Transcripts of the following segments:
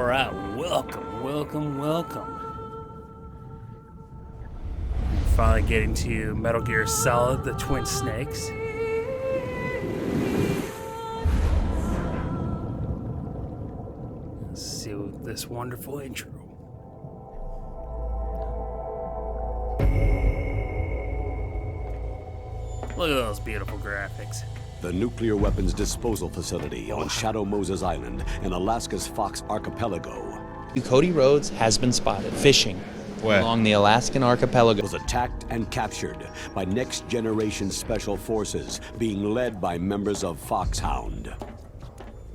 Alright, welcome. Finally getting to Metal Gear Solid, the Twin Snakes. Let's see this wonderful intro. Look at those beautiful graphics. The nuclear weapons disposal facility on Shadow Moses Island in Alaska's Fox Archipelago Cody Rhodes has been spotted fishing Where? along the Alaskan archipelago. was attacked and captured by Next Generation Special Forces being led by members of Foxhound.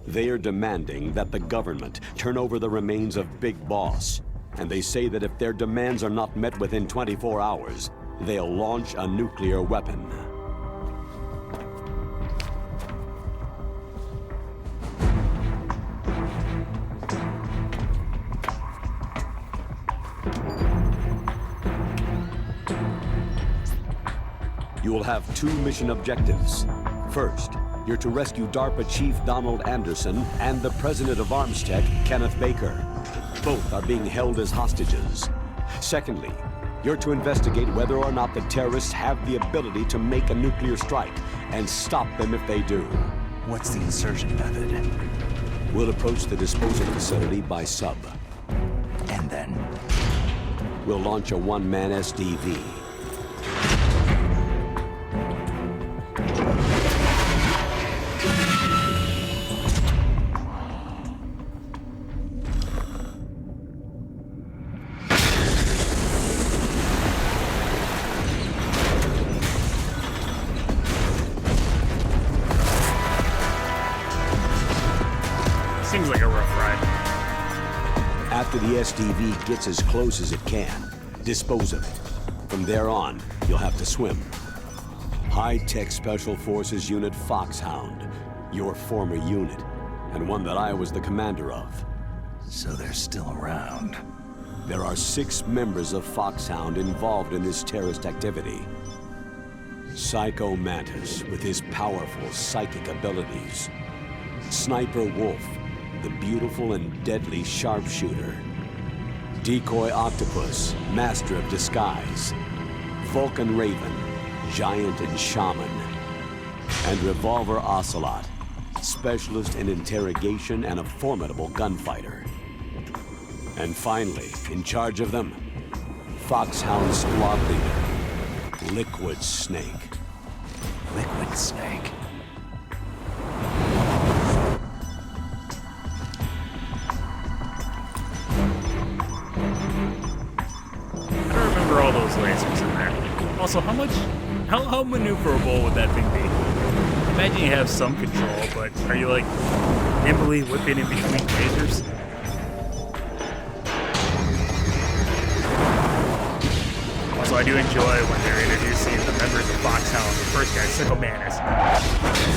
They are demanding that the government turn over the remains of Big Boss, and they say that if their demands are not met within 24 hours, they'll launch a nuclear weapon. You will have two mission objectives. First, you're to rescue DARPA Chief Donald Anderson and the President of Armstech, Kenneth Baker. Both are being held as hostages. Secondly, you're to investigate whether or not the terrorists have the ability to make a nuclear strike and stop them if they do. What's the insertion method? We'll approach the disposal facility by sub. And then? We'll launch a one-man SDV. Seems like a rough ride. After the SDV gets as close as it can, dispose of it. From there on, you'll have to swim. High-tech Special Forces Unit Foxhound, your former unit, and one that I was the commander of. So they're still around. There are 6 members of Foxhound involved in this terrorist activity. Psycho Mantis, with his powerful psychic abilities. Sniper Wolf, the beautiful and deadly sharpshooter. Decoy Octopus, master of disguise. Vulcan Raven, giant and shaman. And Revolver Ocelot, specialist in interrogation and a formidable gunfighter. And finally, in charge of them, Foxhound squad leader, Liquid Snake. Liquid Snake. I don't remember all those lasers in there. Also, how maneuverable would that thing be? Imagine you have some control, but are you like nimbly whipping in between lasers? Also, I do enjoy when they're introducing the members of Foxhound. The first guy, Psycho Mantis.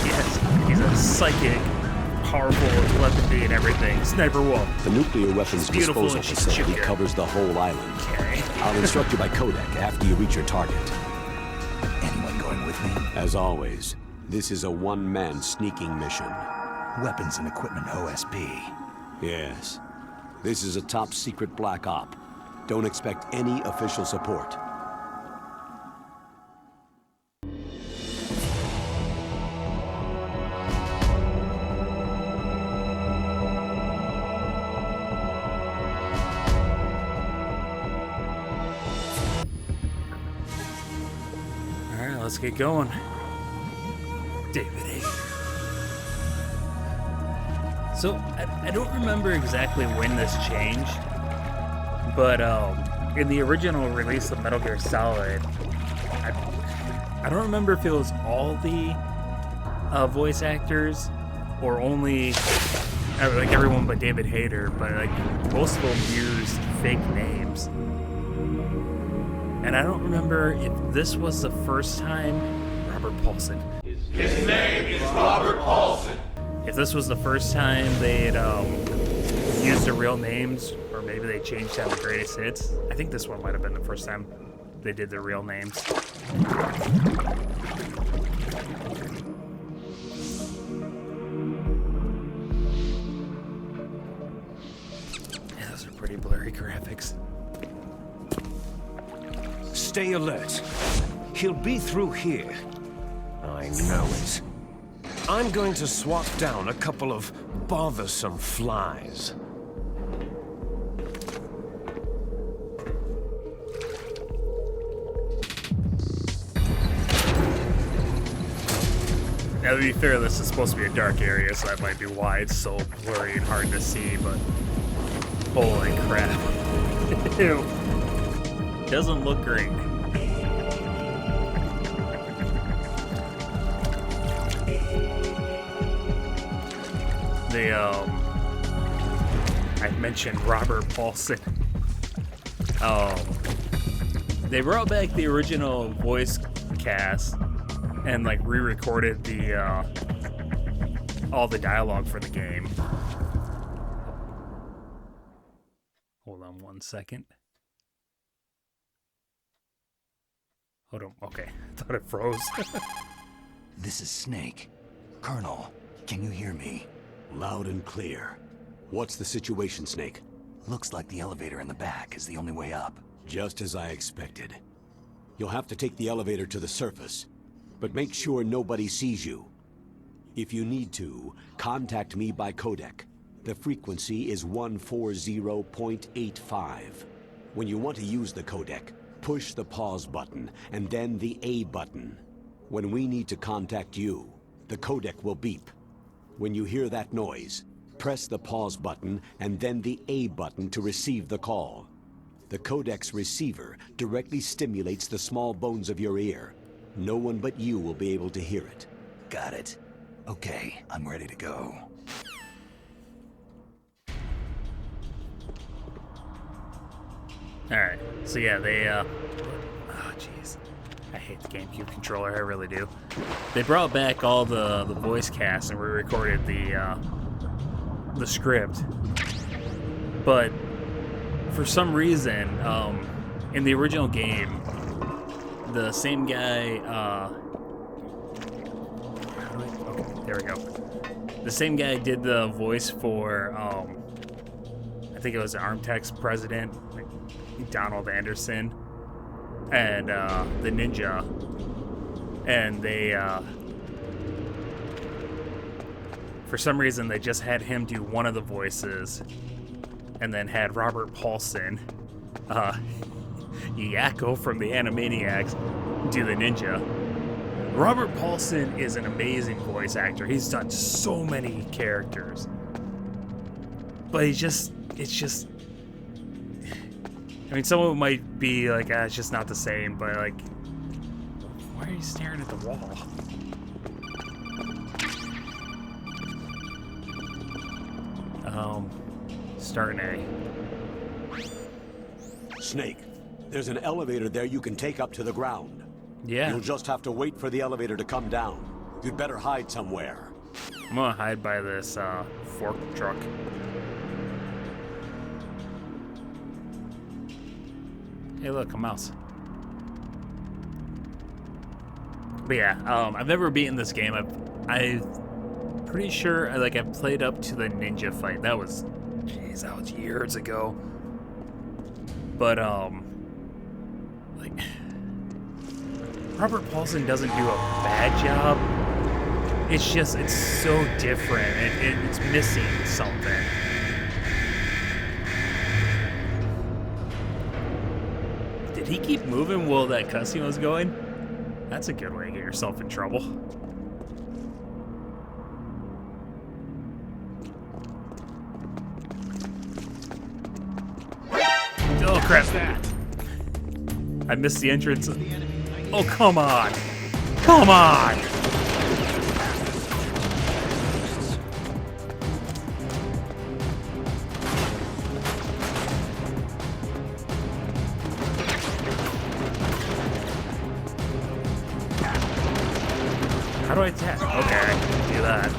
Yes, he's a psychic, powerful telepathy and everything. Sniper Wolf. The nuclear weapons beautiful disposal and she's facility cute. covers the whole island. Okay. I'll instruct you by codec after you reach your target. Anyone going with me? As always, this is a one-man sneaking mission. Weapons and equipment OSP. Yes. This is a top-secret black op. Don't expect any official support. Alright, let's get going. David A. So, I don't remember exactly when this changed, but in the original release of Metal Gear Solid, I don't remember if it was all the voice actors or only like everyone but David Hayter, but like most of them used fake names. And I don't remember if this was the first time Robert Paulson. His name is Robert Paulson. If this was the first time they'd used their real names, or maybe they changed out the greatest hits. I think this one might have been the first time they did their real names. Pretty blurry graphics. Stay alert. He'll be through here. I know it. I'm going to swat down a couple of bothersome flies. Now, to be fair, this is supposed to be a dark area, so that might be why it's so blurry and hard to see, but holy crap. Ew. Doesn't look great. I mentioned Robert Paulson. They brought back the original voice cast and like re-recorded the all the dialogue for the game. Hold on 1 second. Hold on. Okay, I thought it froze. This is Snake. Colonel, can you hear me? Loud and clear. What's the situation, Snake? Looks like the elevator in the back is the only way up. Just as I expected. You'll have to take the elevator to the surface, but make sure nobody sees you. If you need to, contact me by codec. The frequency is 140.85. When you want to use the codec, push the pause button and then the A button. When we need to contact you, the codec will beep. When you hear that noise, press the pause button and then the A button to receive the call. The codec's receiver directly stimulates the small bones of your ear. No one but you will be able to hear it. Got it. Okay, I'm ready to go. Alright, so yeah, they, oh jeez. I hate the GameCube controller, I really do. They brought back all the voice cast and re-recorded the script. But for some reason, in the original game, the same guy, okay, there we go. The same guy did the voice for, I think it was Armtech's president, like Donald Anderson, and the Ninja. And they, for some reason, they just had him do one of the voices, and then had Robert Paulson, Yakko from the Animaniacs, do the Ninja. Robert Paulson is an amazing voice actor. He's done so many characters. But it's just... I mean, some of it might be like, it's just not the same, but like... Why are you staring at the wall? Starting A. Snake, there's an elevator there you can take up to the ground. Yeah. You'll just have to wait for the elevator to come down. You'd better hide somewhere. I'm gonna hide by this fork truck. Hey, look, a mouse. But yeah, I've never beaten this game. I'm pretty sure I've played up to the ninja fight. That was, jeez, that was years ago. But like, Robert Paulson doesn't do a bad job. It's just, it's so different. It's missing something. Did he keep moving while that cutscene was going? That's a good way to get yourself in trouble. Oh crap! I missed the entrance. Oh, come on! Come on! How do I attack? Okay, I can do that.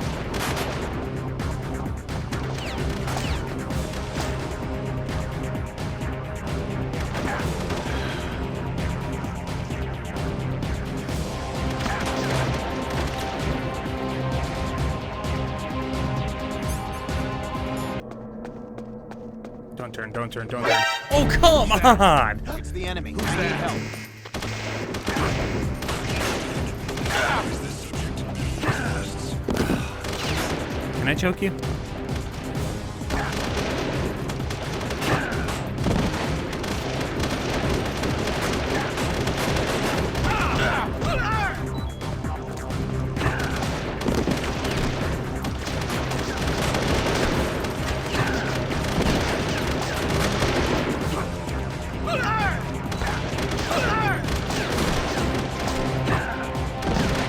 Don't turn, don't turn, don't turn. Oh, come on! It's the enemy. Who's there? Help. Can I choke you?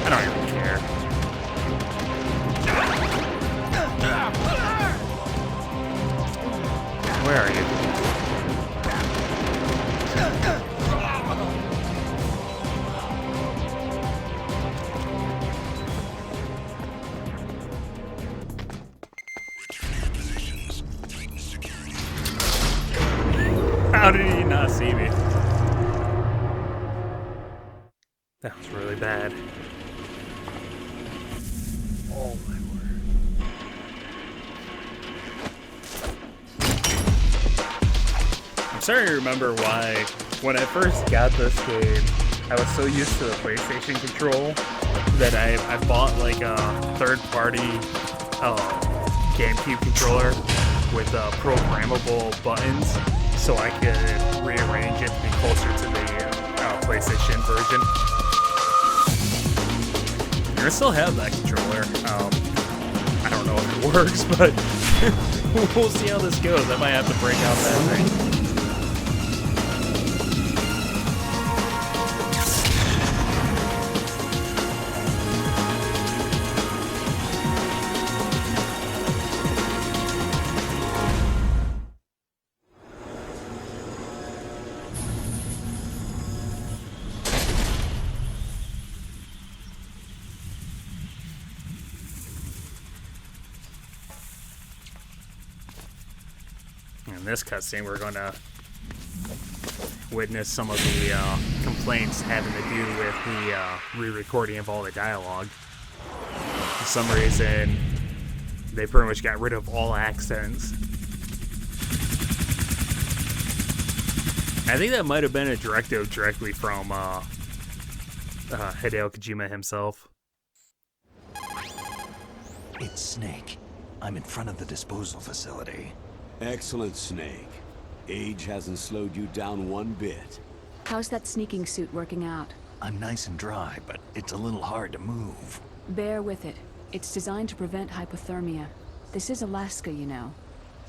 I don't even care. Where are you? How did he not see me? That was really bad. Oh my word. I'm starting to remember why, when I first got this game, I was so used to the PlayStation control that I bought like a third-party GameCube controller with programmable buttons so I could rearrange it to be closer to the PlayStation version. I still have that controller. I don't know if it works, but we'll see how this goes. I might have to break out that thing. In this cutscene, we're going to witness some of the complaints having to do with the re-recording of all the dialogue. For some reason, they pretty much got rid of all accents. I think that might have been a directive directly from Hideo Kojima himself. It's Snake. I'm in front of the disposal facility. Excellent, Snake. Age hasn't slowed you down one bit. How's that sneaking suit working out? I'm nice and dry, but it's a little hard to move. Bear with it. It's designed to prevent hypothermia. This is Alaska, you know.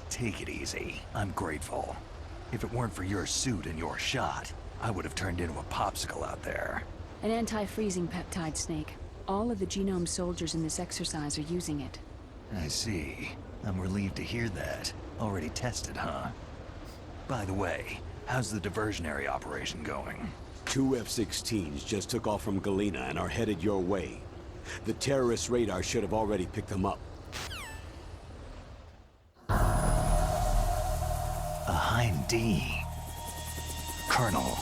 Take it easy. I'm grateful. If it weren't for your suit and your shot, I would have turned into a popsicle out there. An anti-freezing peptide, Snake. All of the genome soldiers in this exercise are using it. I see. I'm relieved to hear that. Already tested, huh? By the way, how's the diversionary operation going? 2 F-16s just took off from Galena and are headed your way. The terrorist radar should have already picked them up. A Hind D. Colonel,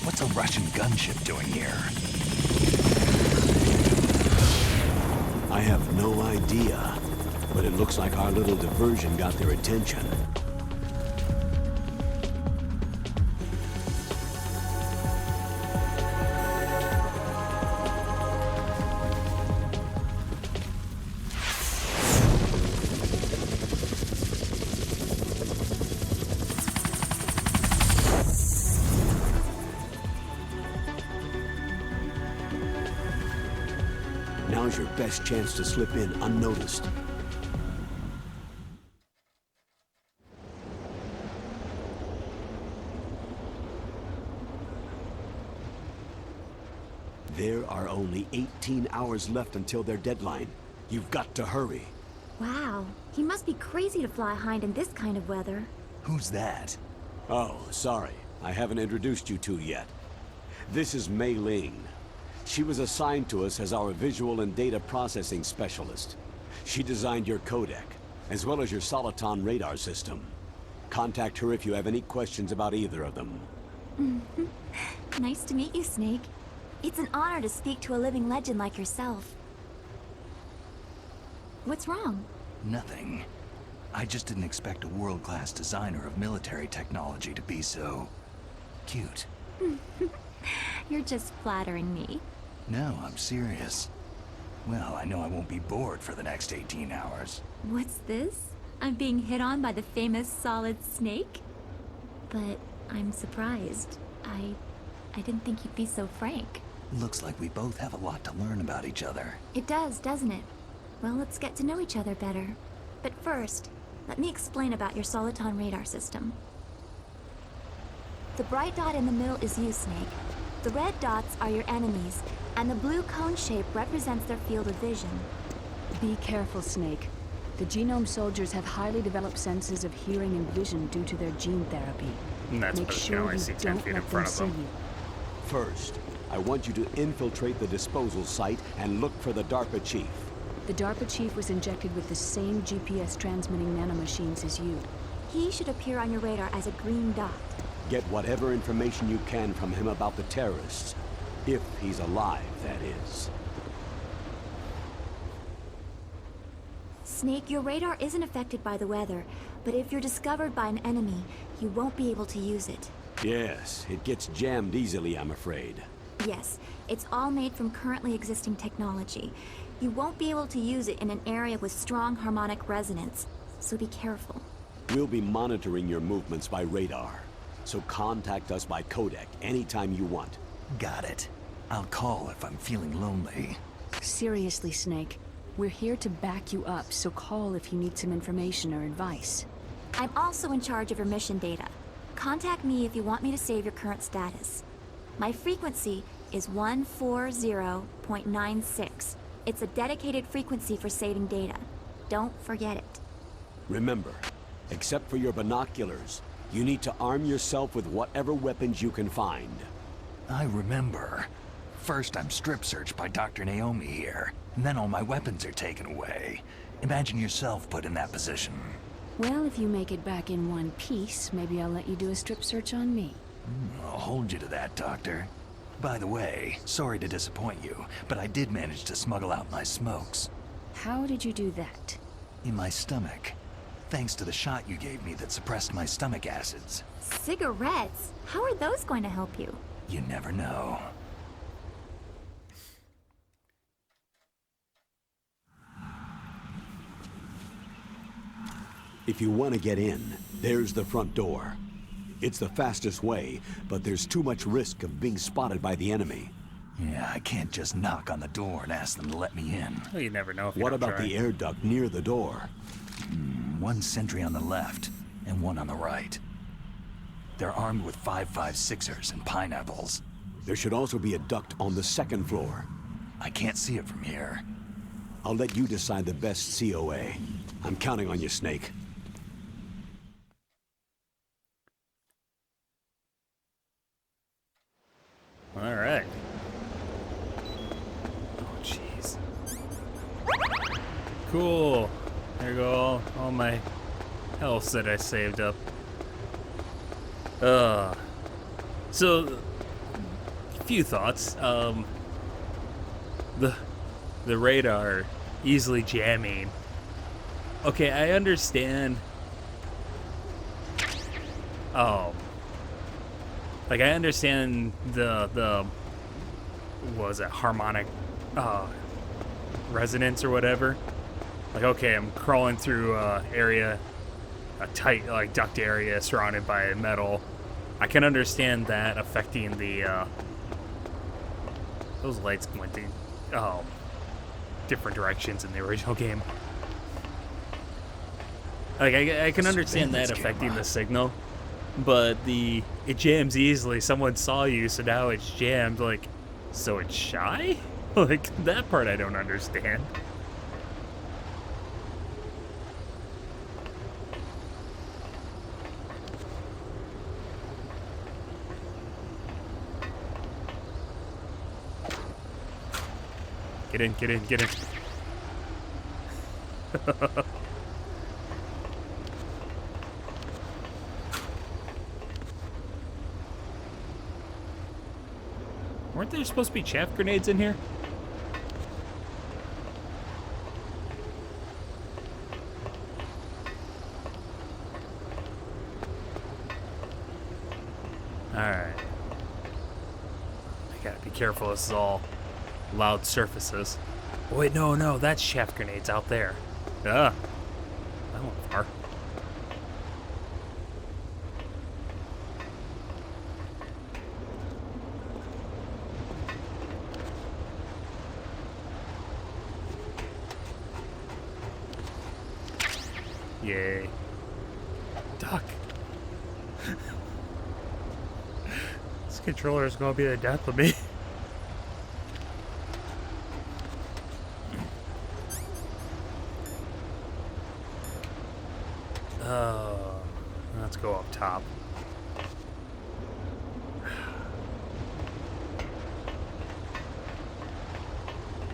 what's a Russian gunship doing here? I have no idea, but it looks like our little diversion got their attention. Now's your best chance to slip in unnoticed. There are only 18 hours left until their deadline. You've got to hurry. Wow, he must be crazy to fly Hind in this kind of weather. Who's that? Oh, sorry. I haven't introduced you to yet. This is Mei Ling. She was assigned to us as our visual and data processing specialist. She designed your codec, as well as your Soliton radar system. Contact her if you have any questions about either of them. Nice to meet you, Snake. It's an honor to speak to a living legend like yourself. What's wrong? Nothing. I just didn't expect a world-class designer of military technology to be so... cute. You're just flattering me. No, I'm serious. Well, I know I won't be bored for the next 18 hours. What's this? I'm being hit on by the famous Solid Snake? But I'm surprised. I didn't think you'd be so frank. Looks like we both have a lot to learn about each other. It does, doesn't it? Well, let's get to know each other better. But first, let me explain about your Soliton radar system. The bright dot in the middle is you, Snake. The red dots are your enemies, and the blue cone shape represents their field of vision. Be careful, Snake. The genome soldiers have highly developed senses of hearing and vision due to their gene therapy. And that's Make because you sure can only you see 10 don't feet in let them front of see them. you. First, I want you to infiltrate the disposal site and look for the DARPA chief. The DARPA chief was injected with the same GPS transmitting nanomachines as you. He should appear on your radar as a green dot. Get whatever information you can from him about the terrorists. If he's alive, that is. Snake, your radar isn't affected by the weather, but if you're discovered by an enemy, you won't be able to use it. Yes, it gets jammed easily, I'm afraid. Yes, it's all made from currently existing technology. You won't be able to use it in an area with strong harmonic resonance, so be careful. We'll be monitoring your movements by radar, so contact us by codec anytime you want. Got it. I'll call if I'm feeling lonely. Seriously, Snake. We're here to back you up, so call if you need some information or advice. I'm also in charge of your mission data. Contact me if you want me to save your current status. My frequency is 140.96. It's a dedicated frequency for saving data. Don't forget it. Remember, except for your binoculars, you need to arm yourself with whatever weapons you can find. I remember. First I'm strip searched by Dr. Naomi here, and then all my weapons are taken away. Imagine yourself put in that position. Well, if you make it back in one piece, maybe I'll let you do a strip search on me. I'll hold you to that, Doctor. By the way, sorry to disappoint you, but I did manage to smuggle out my smokes. How did you do that? In my stomach. Thanks to the shot you gave me that suppressed my stomach acids. Cigarettes? How are those going to help you? You never know. If you want to get in, there's the front door. It's the fastest way, but there's too much risk of being spotted by the enemy. Yeah, I can't just knock on the door and ask them to let me in. Well, you never know if you What don't about try. the air duct near the door? One sentry on the left, and one on the right. They're armed with 5.56ers and pineapples. There should also be a duct on the second floor. I can't see it from here. I'll let you decide the best COA. I'm counting on you, Snake. All right. Oh, jeez. Cool. There go all my health that I saved up. So, a few thoughts. The radar easily jamming. Okay, I understand. Like, I understand the what was it, harmonic resonance or whatever. Like, okay, I'm crawling through a tight, like, duct area surrounded by metal. I can understand that affecting the those lights went in different directions in the original game. Like, I can understand that affecting the signal. But it jams easily. Someone saw you, so now it's jammed. Like, so it's shy? Like, that part I don't understand. Get in, get in, get in. Weren't there supposed to be chaff grenades in here? careful. This is all loud surfaces. Oh, wait, no, that's chaff grenades out there. That went far. Yay. Duck. This controller is gonna be the death of me. Let's go up top.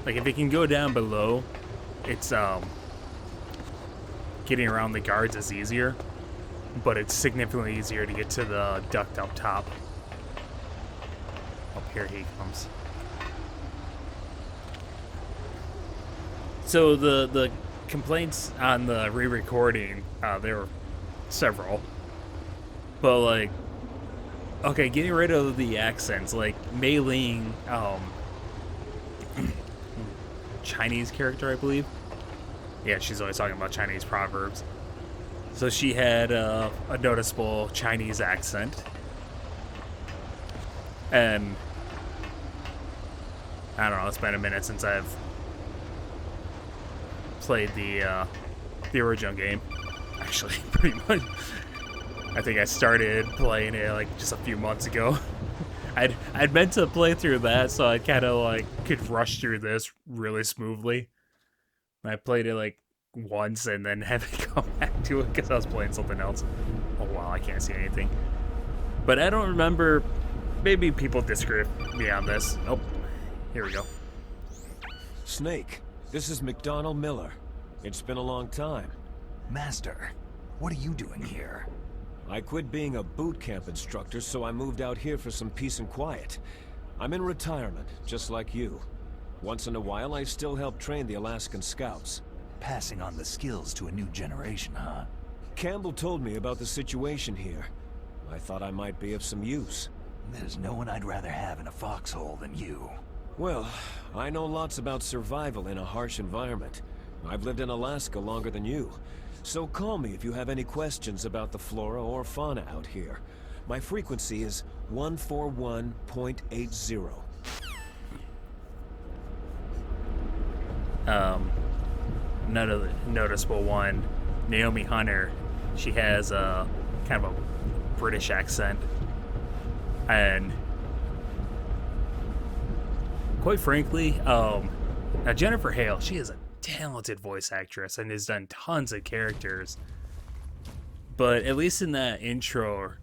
Like, if it can go down below, it's getting around the guards is easier, but it's significantly easier to get to the duct up top. Up here he comes. So the complaints on the re-recording, there were several, but like, okay, getting rid of the accents, like Mei Ling, Chinese character, I believe. Yeah, she's always talking about Chinese proverbs. So she had a noticeable Chinese accent. And I don't know, it's been a minute since I've played the original game. Actually, pretty much. I think I started playing it like just a few months ago. I'd meant to play through that, so I kind of like could rush through this really smoothly. I played it like once and then had to come back to it because I was playing something else. Oh wow, I can't see anything. But I don't remember. Maybe people disagree with me on this. Oh, here we go. Snake, this is McDonald Miller. It's been a long time. Master, what are you doing here? I quit being a boot camp instructor, so I moved out here for some peace and quiet. I'm in retirement, just like you. Once in a while, I still help train the Alaskan Scouts. Passing on the skills to a new generation, huh? Campbell told me about the situation here. I thought I might be of some use. There's no one I'd rather have in a foxhole than you. Well, I know lots about survival in a harsh environment. I've lived in Alaska longer than you. So call me if you have any questions about the flora or fauna out here. My frequency is 141.80. Another noticeable one, Naomi Hunter. She has a kind of a British accent, and quite frankly, now Jennifer Hale, she is a talented voice actress and has done tons of characters. But at least in that intro,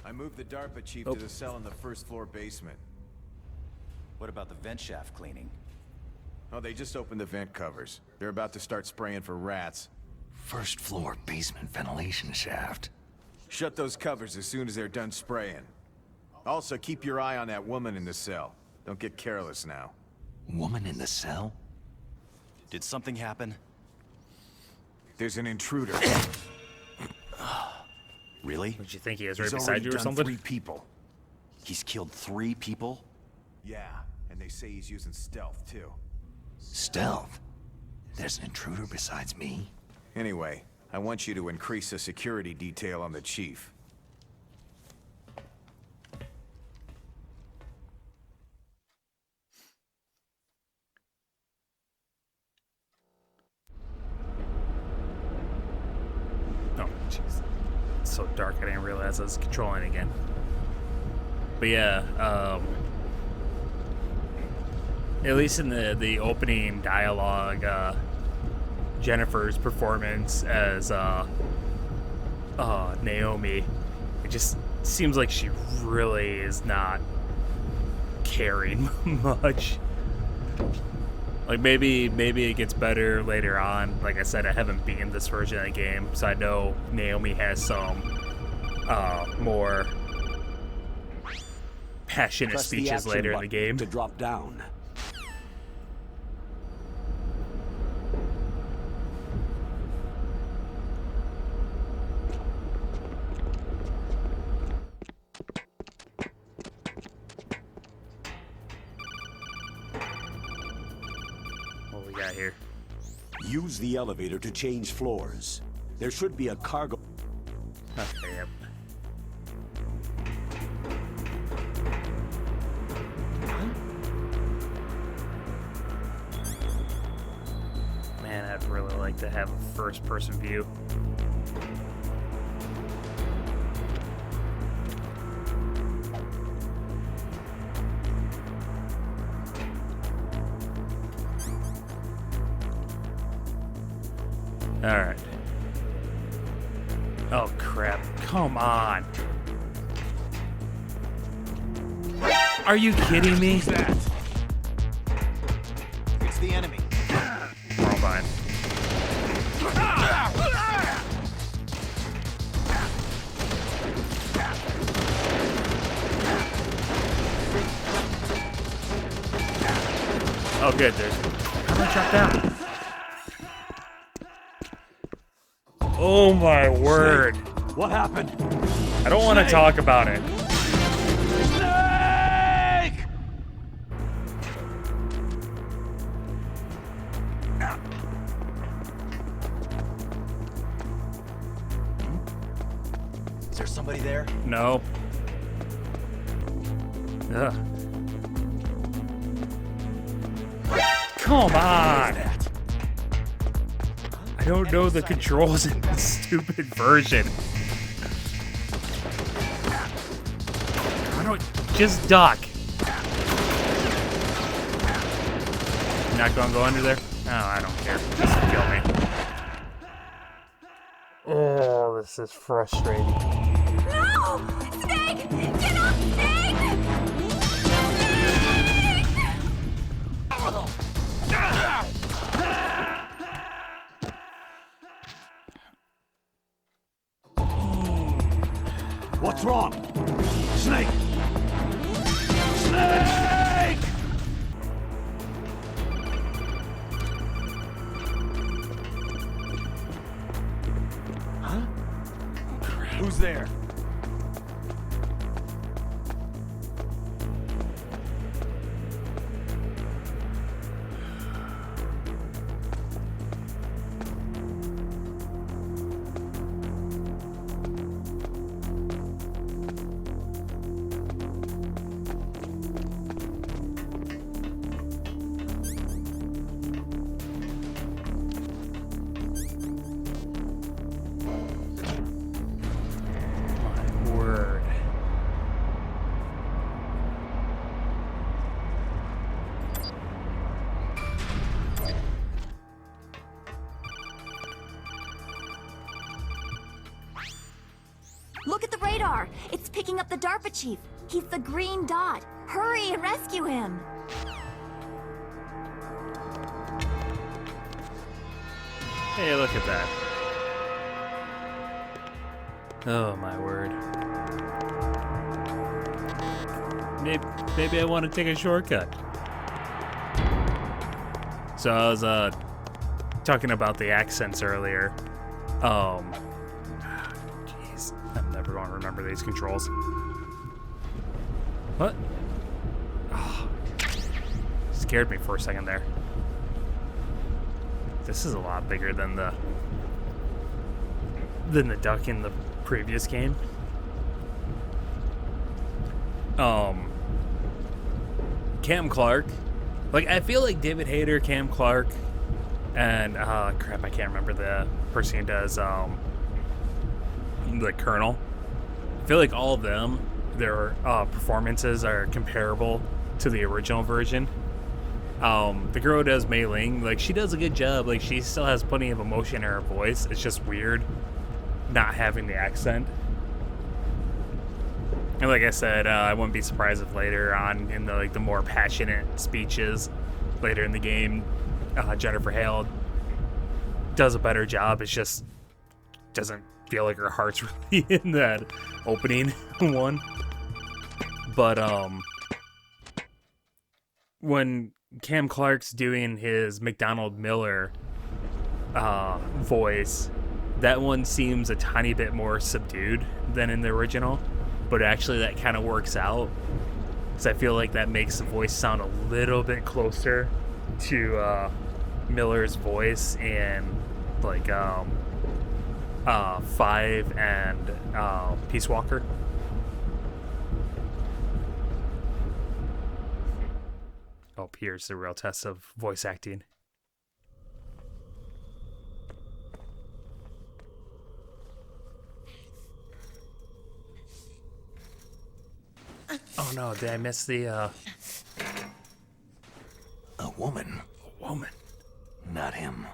I moved the DARPA chief to the cell in the first floor basement. What about the vent shaft cleaning? Oh, they just opened the vent covers. They're about to start spraying for rats. First floor basement ventilation shaft. Shut those covers as soon as they're done spraying. Also, keep your eye on that woman in the cell. Don't get careless now. Woman in the cell? Did something happen? There's an intruder. Really? what you think he is right He's beside already you or done something? 3 people. He's killed 3 people? Yeah, and they say he's using stealth, too. Stealth? There's an intruder besides me? Anyway, I want you to increase the security detail on the chief. Oh, jeez. It's so dark I didn't realize I was controlling again. But yeah, at least in the opening dialogue, Jennifer's performance as Naomi, it just seems like she really is not caring much. Like maybe it gets better later on. Like I said, I haven't beaten this version of the game, so I know Naomi has some more passionate Press the speeches action later in the button game. to drop down. Use the elevator to change floors. There should be a cargo... Okay, yep. Man, I'd really like to have a first-person view. Alright. Oh, crap. Come on. Are you kidding me? Who's that? It's the enemy. Wrong button. Oh, good, dude. How do I drop down? Oh my word. What happened? I don't want to talk about it. Snake! Is there somebody there? No. Ugh. Come on! I don't know the controls in this stupid version. I don't... Just duck. You're not gonna go under there? No, I don't care. Just kill me. Oh, this is frustrating. No! Snake! Get off, Snake! What's wrong? Snake! Snake! Who's there? Word. Look at the radar! It's picking up the DARPA chief. He's the green dot. Hurry and rescue him! Hey, look at that. Oh my word. Maybe I want to take a shortcut. So I was talking about the accents earlier. Jeez, I'm never going to remember these controls. What? Oh, scared me for a second there. This is a lot bigger than the duck in the previous game. Cam Clark. Like, I feel like David Hayter, Cam Clark, and crap, I can't remember the person who does the Colonel. I feel like all of them, their performances are comparable to the original version. The girl who does Mei Ling, like, she does a good job. Like, she still has plenty of emotion in her voice. It's just weird not having the accent. And like I said, I wouldn't be surprised if later on in the more passionate speeches later in the game, Jennifer Hale does a better job. It's just doesn't feel like her heart's really in that opening one. But when Cam Clark's doing his McDonald Miller voice, that one seems a tiny bit more subdued than in the original, but actually that kind of works out because I feel like that makes the voice sound a little bit closer to Miller's voice in like 5 and Peace Walker. Oh, here's the real test of voice acting. Oh no, did I miss the A woman? A woman. Not him.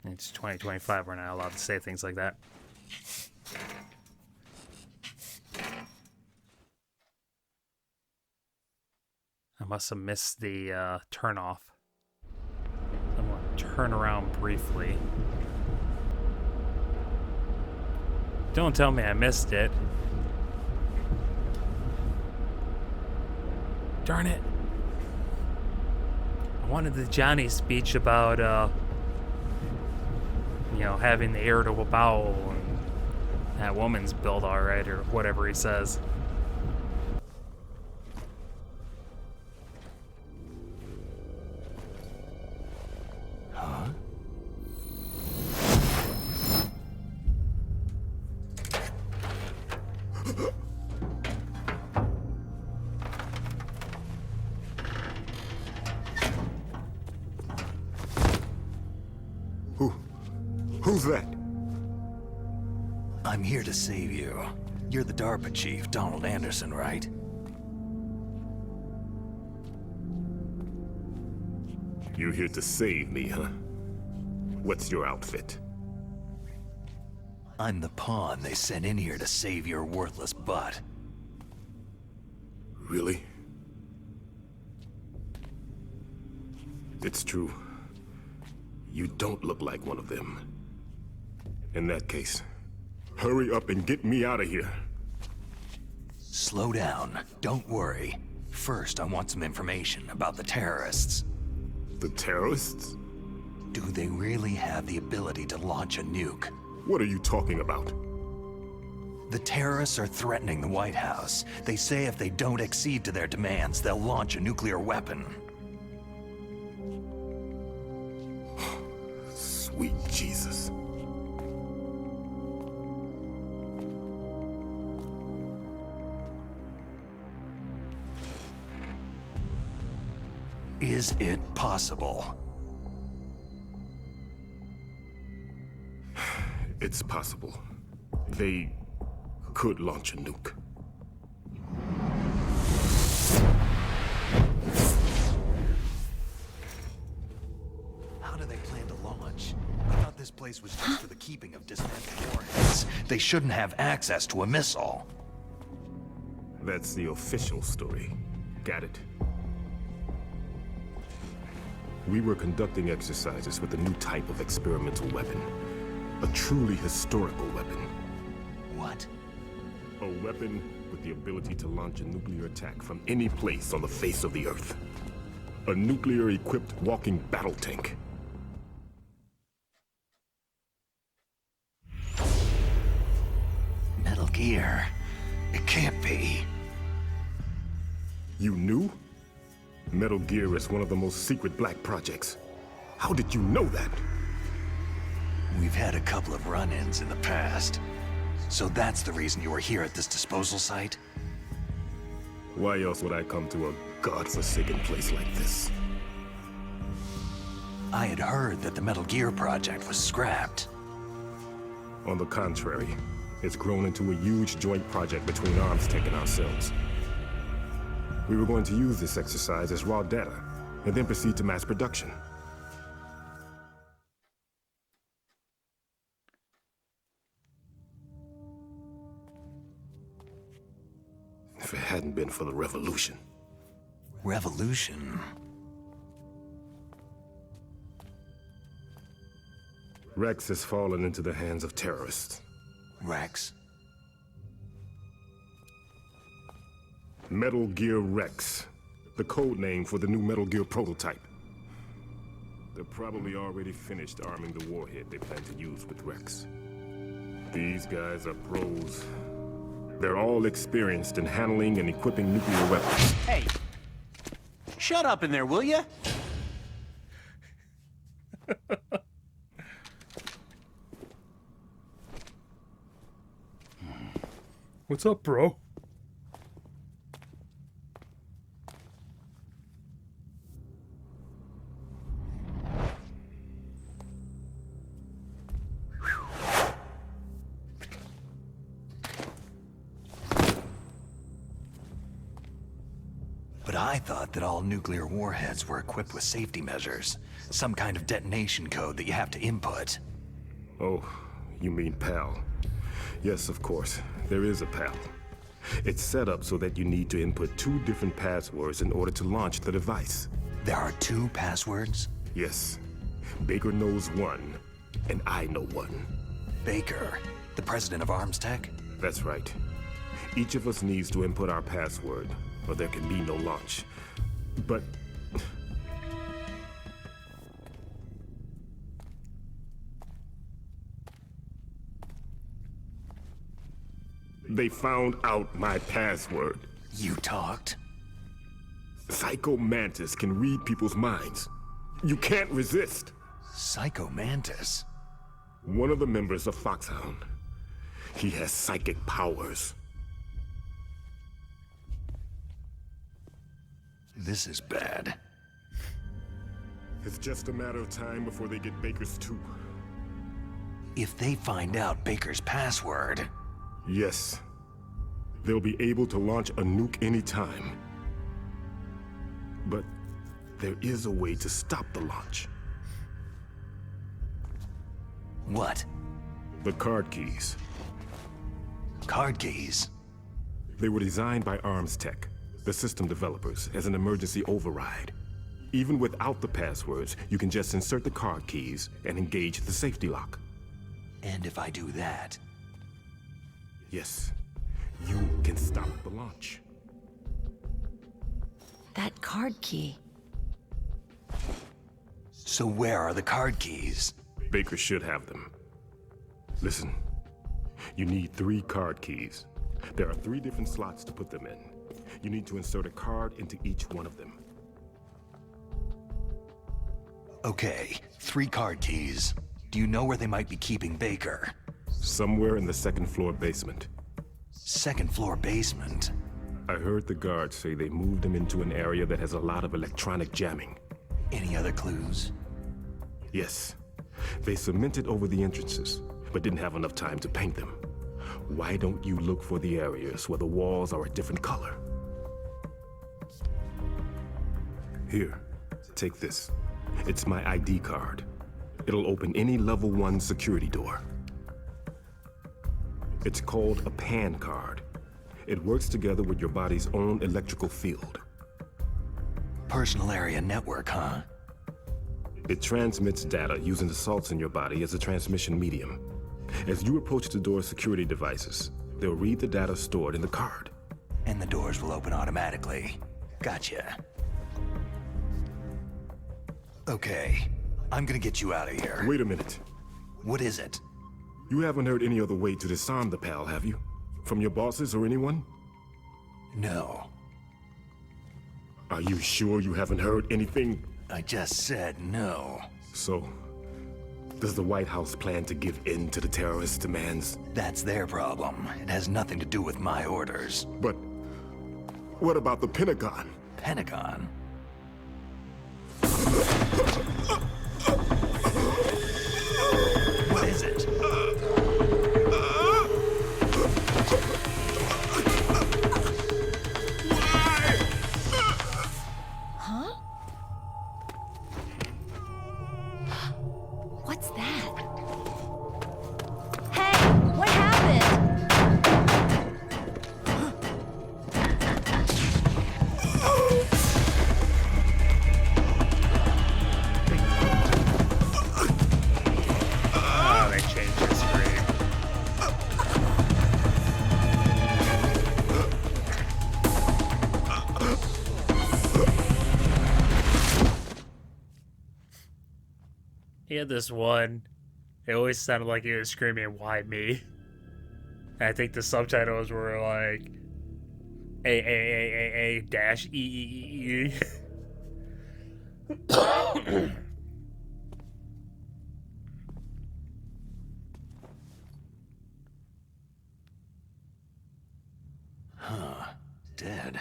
It's 2025, we're not allowed to say things like that. I must have missed the turn off. I'm going to turn around briefly. Don't tell me I missed it. Darn it. I wanted the Johnny speech about, you know, having the irritable bowel and that woman's built alright, or whatever he says. Huh? Who's that? I'm here to save you. You're the DARPA chief, Donald Anderson, right? You're here to save me, huh? What's your outfit? I'm the pawn they sent in here to save your worthless butt. Really? It's true. You don't look like one of them. In that case, hurry up and get me out of here. Slow down. Don't worry. First, I want some information about the terrorists. The terrorists? Do they really have the ability to launch a nuke? What are you talking about? The terrorists are threatening the White House. They say if they don't accede to their demands, they'll launch a nuclear weapon. Sweet Jesus. Is it possible? It's possible. They could launch a nuke. How do they plan to launch? I thought this place was just for the keeping of dismantled warheads. They shouldn't have access to a missile. That's the official story. Got it. We were conducting exercises with a new type of experimental weapon. A truly historical weapon. What? A weapon with the ability to launch a nuclear attack from any place on the face of the Earth. A nuclear-equipped walking battle tank. Metal Gear. It can't be. You knew? Metal Gear is one of the most secret black projects. How did you know that? We've had a couple of run-ins in the past. So that's the reason you were here at this disposal site? Why else would I come to a godforsaken place like this? I had heard that the Metal Gear project was scrapped. On the contrary, it's grown into a huge joint project between ArmsTech and ourselves. We were going to use this exercise as raw data, and then proceed to mass production. If it hadn't been for the revolution. Revolution? Rex has fallen into the hands of terrorists. Rex? Metal Gear Rex, the code name for the new Metal Gear prototype. They're probably already finished arming the warhead they plan to use with Rex. These guys are pros. They're all experienced in handling and equipping nuclear weapons. Hey! Shut up in there, will ya? What's up, bro? But I thought that all nuclear warheads were equipped with safety measures. Some kind of detonation code that you have to input. Oh, you mean PAL. Yes, of course. There is a PAL. It's set up so that you need to input 2 different passwords in order to launch the device. There are 2 passwords? Yes. Baker knows one, and I know one. Baker, the president of Arms Tech? That's right. Each of us needs to input our password, or there can be no launch. But... they found out my password. You talked? Psycho Mantis can read people's minds. You can't resist. Psycho Mantis? One of the members of Foxhound. He has psychic powers. This is bad. It's just a matter of time before they get Baker's too. If they find out Baker's password... Yes. They'll be able to launch a nuke anytime. But there is a way to stop the launch. What? The card keys. Card keys? They were designed by Arms Tech, the system developers, as an emergency override. Even without the passwords, you can just insert the card keys and engage the safety lock. And if I do that... Yes, you can stop the launch. That card key. So where are the card keys? Baker should have them. Listen, you need 3 card keys. There are 3 different slots to put them in. You need to insert a card into each one of them. Okay, 3 card keys. Do you know where they might be keeping Baker? Somewhere in the 2nd floor basement. 2nd floor basement? I heard the guards say they moved him into an area that has a lot of electronic jamming. Any other clues? Yes. They cemented over the entrances, but didn't have enough time to paint them. Why don't you look for the areas where the walls are a different color? Here, take this. It's my ID card. It'll open any level 1 security door. It's called a PAN card. It works together with your body's own electrical field. Personal area network, huh? It transmits data using the salts in your body as a transmission medium. As you approach the door's security devices, they'll read the data stored in the card. And the doors will open automatically. Gotcha. Okay, I'm gonna get you out of here. Wait a minute. What is it? You haven't heard any other way to disarm the PAL, have you? From your bosses or anyone? No. Are you sure you haven't heard anything? I just said no. So, does the White House plan to give in to the terrorists' demands? That's their problem. It has nothing to do with my orders. But what about the Pentagon? Pentagon? What is it? Huh? What's that? Hey, what happened? Oh, they changed the screen. He had this one. It always sounded like he was screaming, "Why me?" And I think the subtitles were like A dash E. did.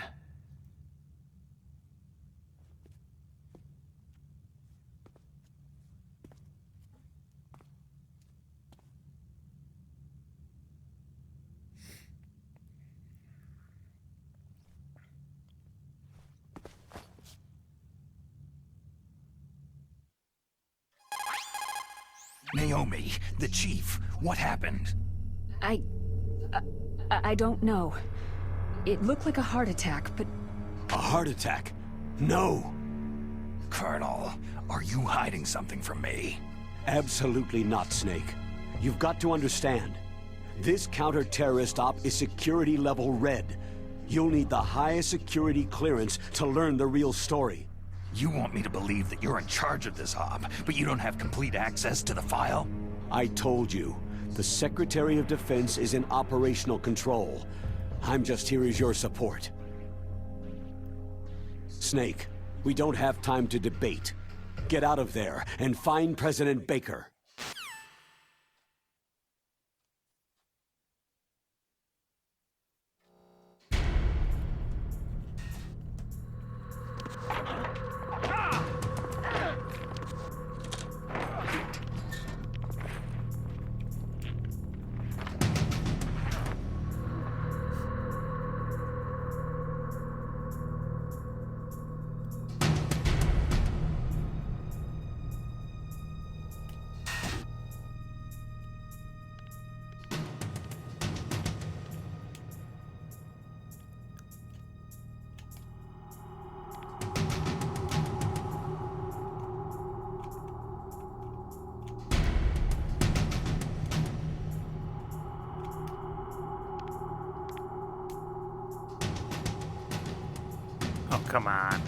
Naomi, the chief, what happened? I don't know. It looked like a heart attack, but... A heart attack? No! Colonel, are you hiding something from me? Absolutely not, Snake. You've got to understand. This counter-terrorist op is security level red. You'll need the highest security clearance to learn the real story. You want me to believe that you're in charge of this op, but you don't have complete access to the file? I told you. The Secretary of Defense is in operational control. I'm just here as your support. Snake, we don't have time to debate. Get out of there and find President Baker. Oh, come on.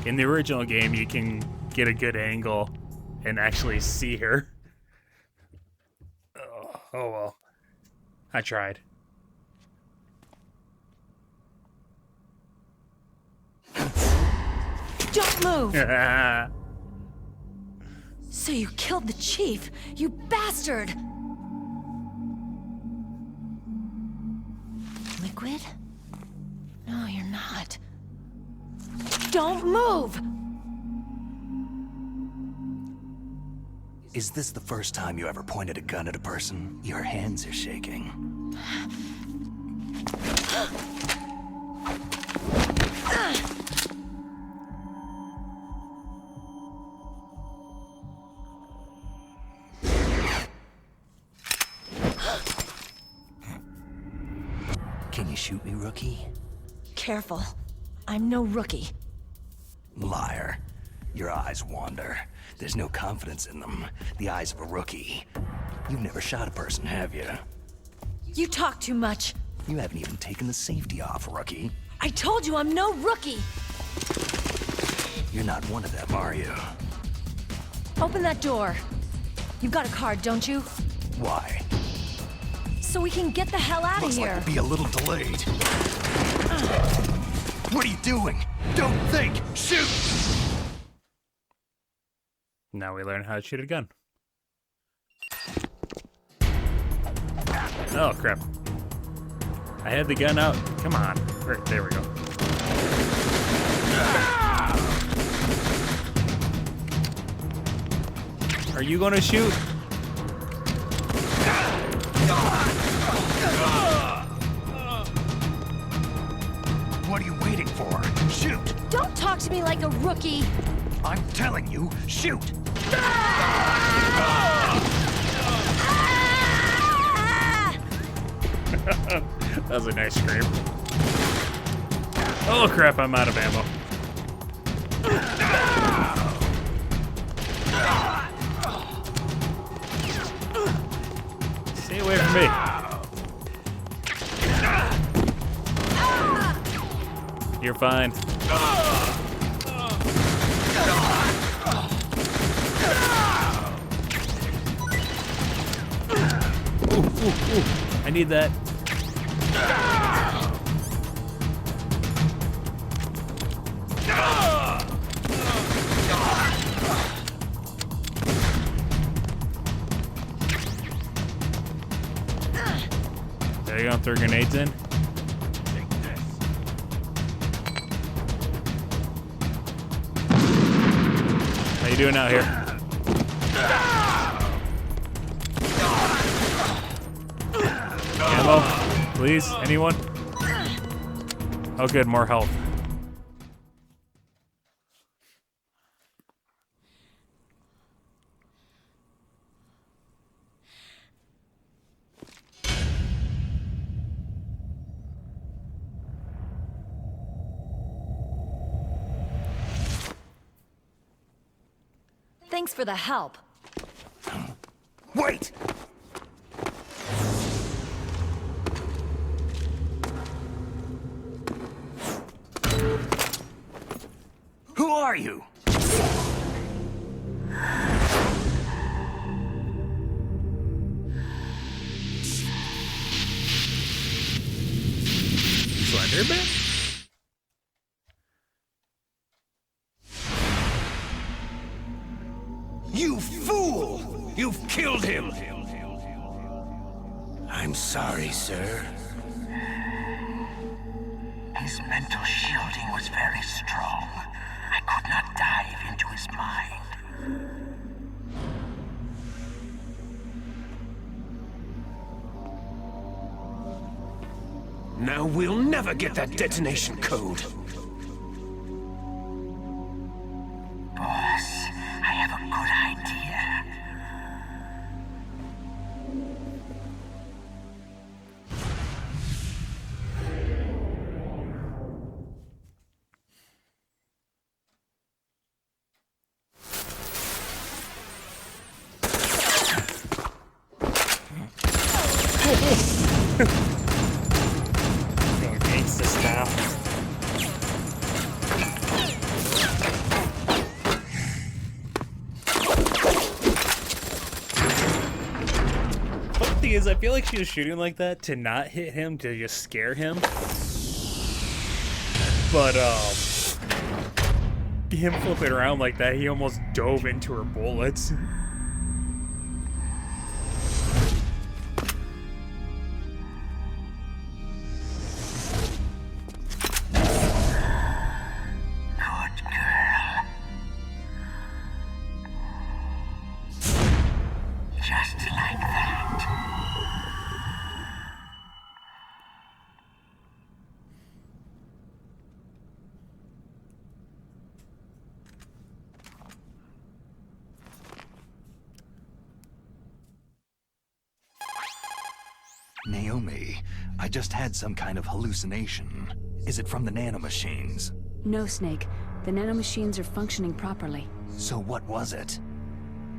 In the original game, you can get a good angle and actually see her. Oh well. I tried. Don't move! So you killed the chief, you bastard! Liquid? No, you're not. Don't move! Is this the first time you ever pointed a gun at a person? Your hands are shaking. Can you shoot me, rookie? Careful. I'm no rookie. Liar. Your eyes wander. There's no confidence in them. The eyes of a rookie. You've never shot a person, have you? You talk too much. You haven't even taken the safety off, rookie. I told you I'm no rookie! You're not one of them, are you? Open that door. You've got a card, don't you? Why? So we can get the hell out of Looks here. like we'll be a little delayed. What are you doing? Don't think! Shoot! Now we learn how to shoot a gun. Oh, crap. I had the gun out. Come on. Right, there we go. Are you going to shoot? What are you waiting for? Shoot! Don't talk to me like a rookie! I'm telling you, shoot! That was a nice scream. Oh crap, I'm out of ammo. Stay away from me. You're fine. Ooh. I need that. throw grenades in. How you doing out here? Ammo, please, anyone? Oh good, more health. Thanks for the help. Wait! Who are you? Slenderman? You fool! You've killed him! I'm sorry, sir. His mental shielding was very strong. I could not dive into his mind. Now we'll never get that detonation code. Boss, I have a good idea. Going gangsta style. Funny thing is, I feel like she was shooting like that to not hit him, to just scare him. But him flipping around like that, he almost dove into her bullets. Good girl. Just like that. Naomi, I just had some kind of hallucination. Is it from the nanomachines? No, Snake. The nanomachines are functioning properly. So what was it?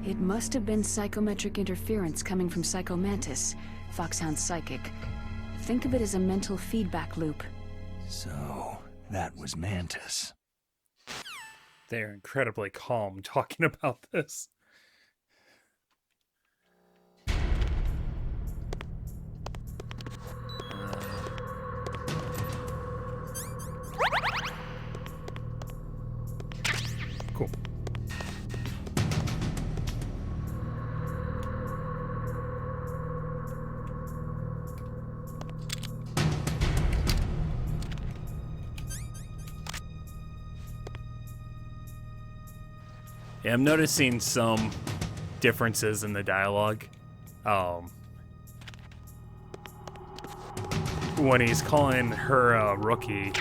It must have been psychometric interference coming from Psycho Mantis, Foxhound's psychic. Think of it as a mental feedback loop. So, that was Mantis. They're incredibly calm talking about this. Cool. Yeah, I'm noticing some differences in the dialogue. When he's calling her a rookie.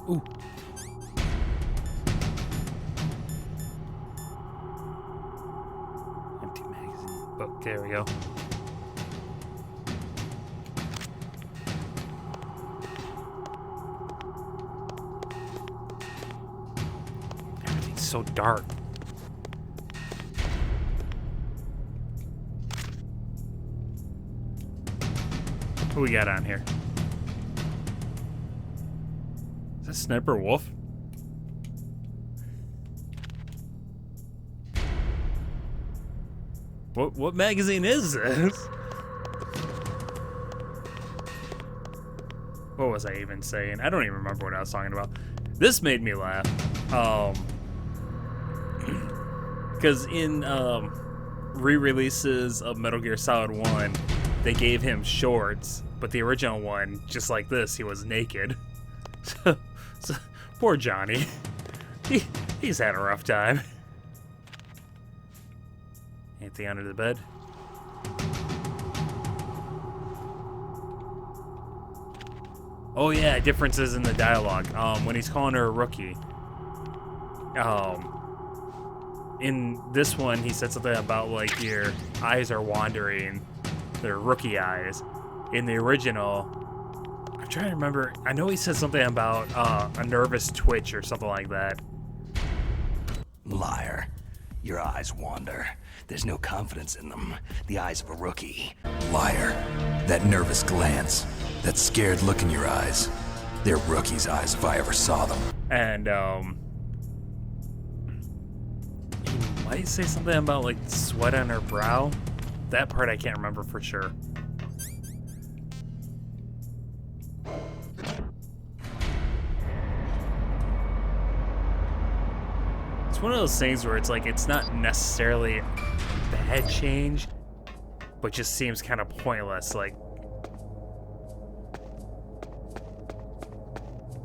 Ooh. Empty magazine. Oh, there we go. Everything's so dark. What we got on here? Is that Sniper Wolf? What magazine is this? What was I even saying? I don't even remember what I was talking about. This made me laugh. Because in re-releases of Metal Gear Solid 1, they gave him shorts, but the original one, just like this, he was naked. So poor Johnny. He's had a rough time. Anything under the bed? Oh yeah, differences in the dialogue. When he's calling her a rookie. In this one, he said something about like your eyes are wandering. They're rookie eyes. In the original, I'm trying to remember. I know he said something about a nervous twitch or something like that. Liar. Your eyes wander. There's no confidence in them. The eyes of a rookie. Liar. That nervous glance. That scared look in your eyes. They're rookie's eyes if I ever saw them. And he might say something about like sweat on her brow. That part I can't remember for sure. It's one of those things where it's like it's not necessarily a bad change, but just seems kind of pointless. Like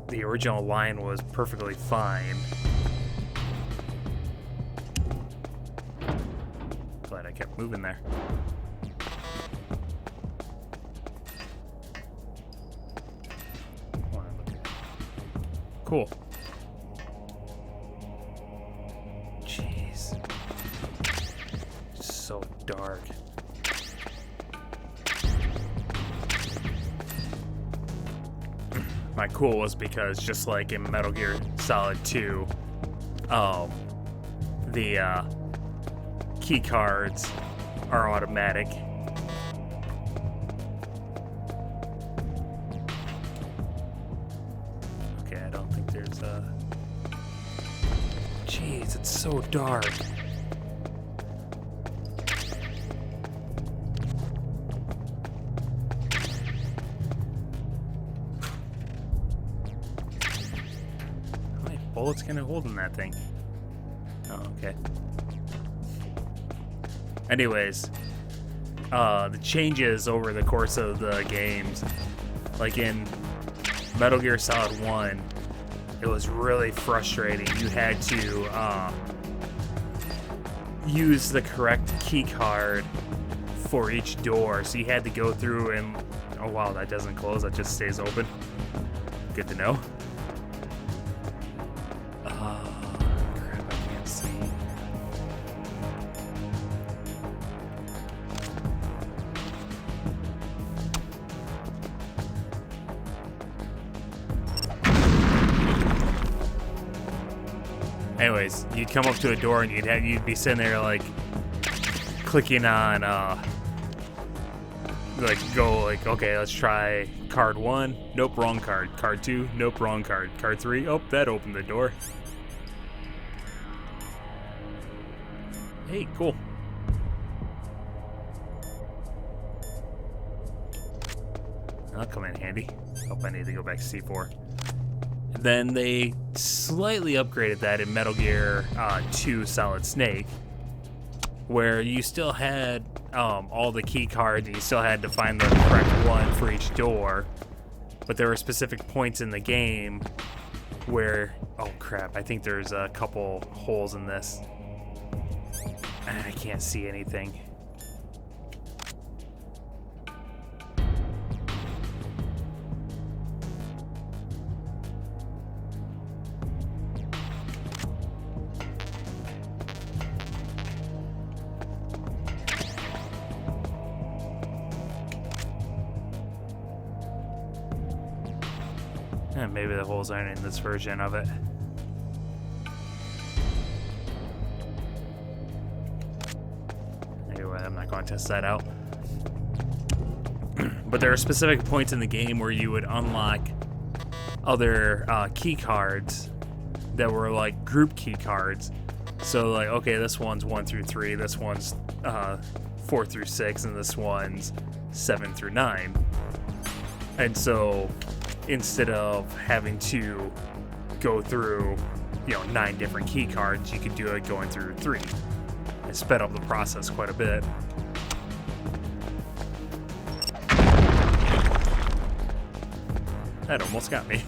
the original line was perfectly fine. Glad I kept moving there. Cool. Jeez. So dark. My cool was because just like in Metal Gear Solid 2, the key cards are automatic. Okay, I don't think there's a... Jeez, it's so dark. How many bullets can I hold in that thing? Oh, okay. Anyways, the changes over the course of the games, like in Metal Gear Solid 1, it was really frustrating. You had to use the correct key card for each door, so you had to go through and... Oh wow, that doesn't close, that just stays open. Good to know. Crap, I can't see. Anyways, you'd come up to a door and you'd be sitting there like clicking on okay, let's try card 1. Nope, wrong card. Card 2. Nope, wrong card. Card 3. Oh, that opened the door. Hey, cool. That'll come in handy. Hope I need to go back to C4. Then they slightly upgraded that in Metal Gear 2 Solid Snake, where you still had all the key cards and you still had to find the correct one for each door, but there were specific points in the game where, oh crap, I think there's a couple holes in this. I can't see anything. Maybe the holes aren't in this version of it. Anyway, I'm not going to test that out. But there are specific points in the game where you would unlock other key cards that were like group key cards. So like, okay, this one's 1 through 3, this one's 4 through 6, and this one's 7 through 9. And so instead of having to go through, 9 different key cards, you could do it going through 3. It sped up the process quite a bit. That almost got me.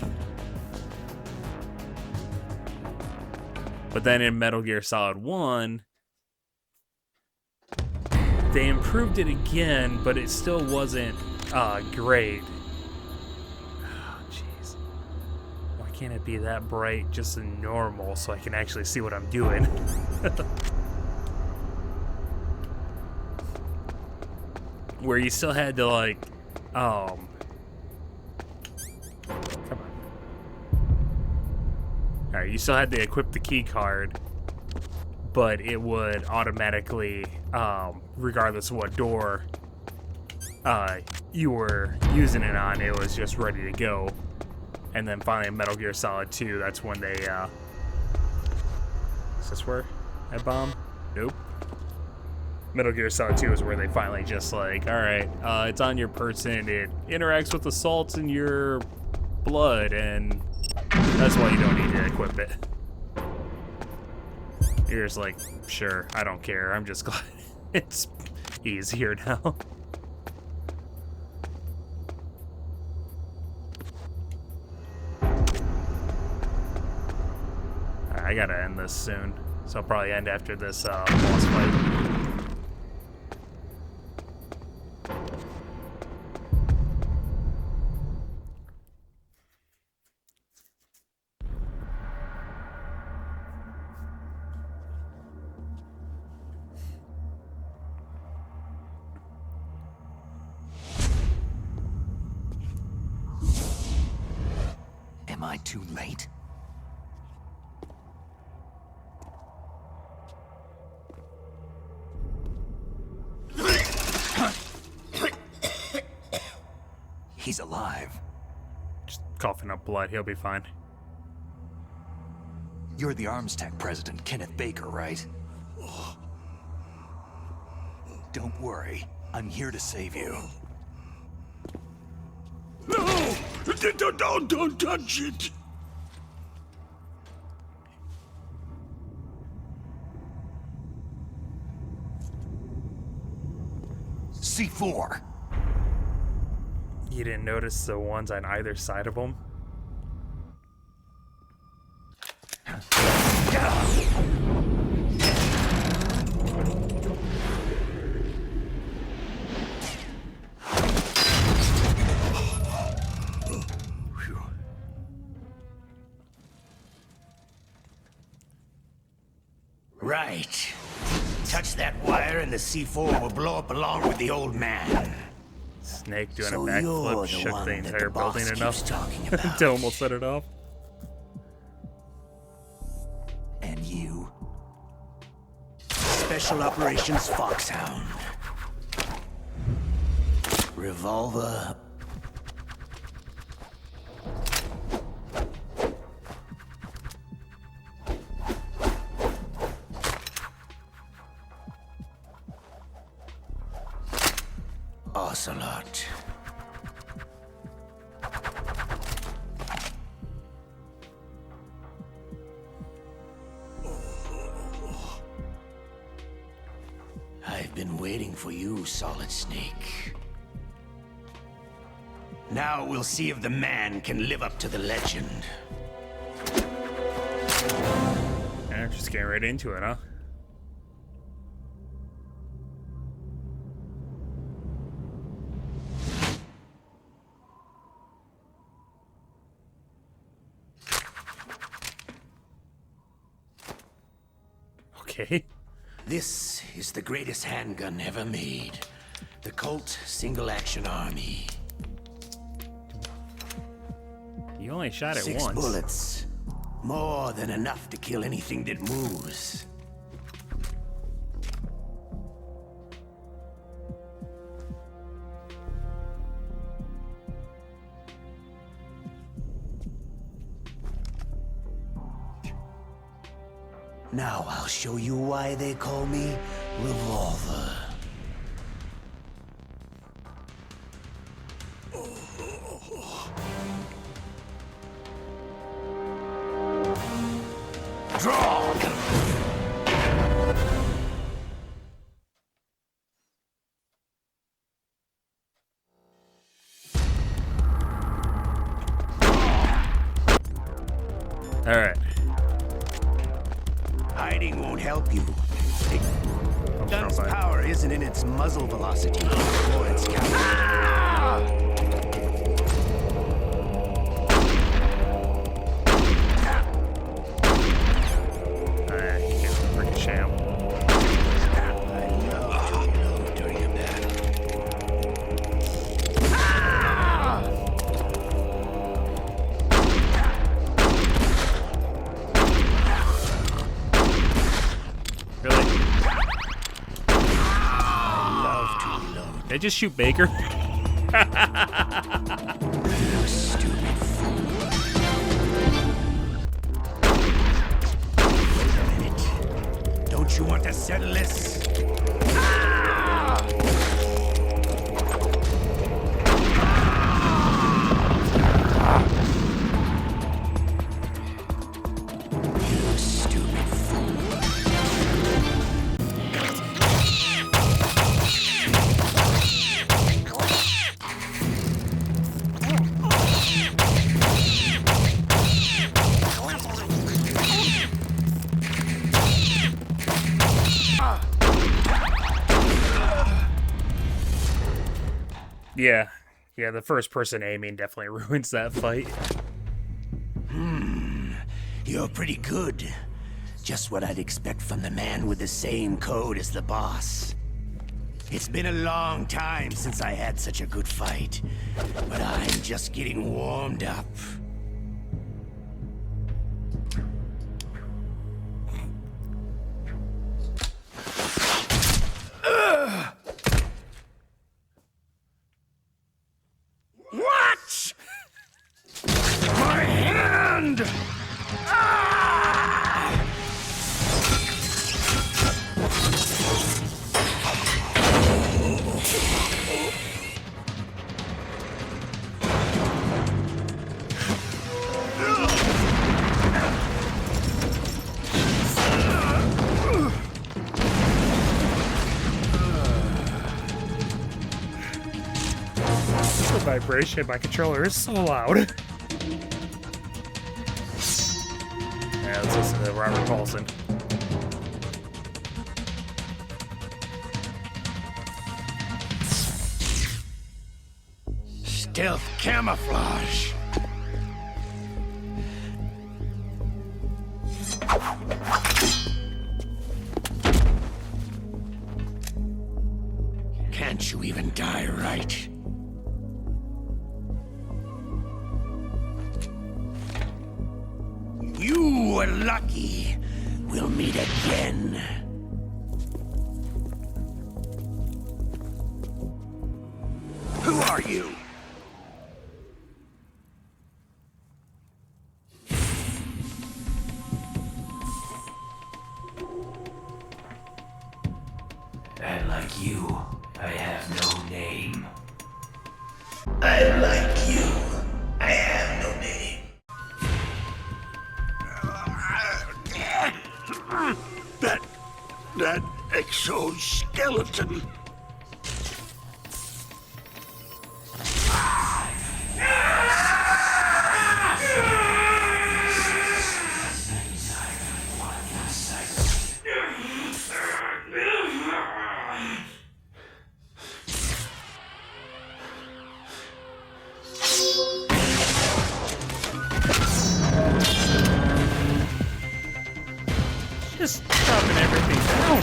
But then in Metal Gear Solid 1, they improved it again, but it still wasn't great. Oh, jeez. Why can't it be that bright just in normal so I can actually see what I'm doing? Where you still had to, like, come on. Alright, you still had to equip the key card, but it would automatically, regardless of what door you were using it on, it was just ready to go. And then finally in Metal Gear Solid 2, that's when they, is this where I bomb? Nope. Metal Gear Solid 2 is where they finally just like, alright, it's on your person, it interacts with the salts in your blood, and that's why you don't need to equip it. You're just like, sure, I don't care, I'm just glad it's easier now. Alright, I gotta end this soon, so I'll probably end after this boss fight. Am I too late? He's alive. Just coughing up blood, he'll be fine. You're the Arms Tech president, Kenneth Baker, right? Don't worry, I'm here to save you. No! Don't touch it! C4! You didn't notice the ones on either side of them? Right. Touch that wire and the C4 will blow up along with the old man. Snake doing So a you're backflip the shook one the that entire the boss building keeps enough talking about. to almost set it off. And you? Special Operations Foxhound. Revolver. Ocelot. I've been waiting for you, Solid Snake. Now we'll see if the man can live up to the legend. Yeah, just getting right into it, huh? Okay. This is the greatest handgun ever made. The Colt Single Action Army. You only shot it 6 once. bullets. More than enough to kill anything that moves. Now I'll show you why they call me Revolver. Draw! Hiding won't help you. The gun's power isn't in its muzzle velocity or its Did I just shoot Baker? You stupid fool. Wait a minute. Don't you want to settle this? You stupid fool. Yeah, the first person aiming definitely ruins that fight. You're pretty good. Just what I'd expect from the man with the same code as the boss. It's been a long time since I had such a good fight, but I'm just getting warmed up. What? My hand! The vibration of my controller is so loud. Yeah, let's listen to Robert Paulson. Stealth camouflage. Can't you even die right? You were lucky. We'll meet again. Who are you? And like you, I have no name. And like you, I have no name. That exoskeleton. Just chopping everything down.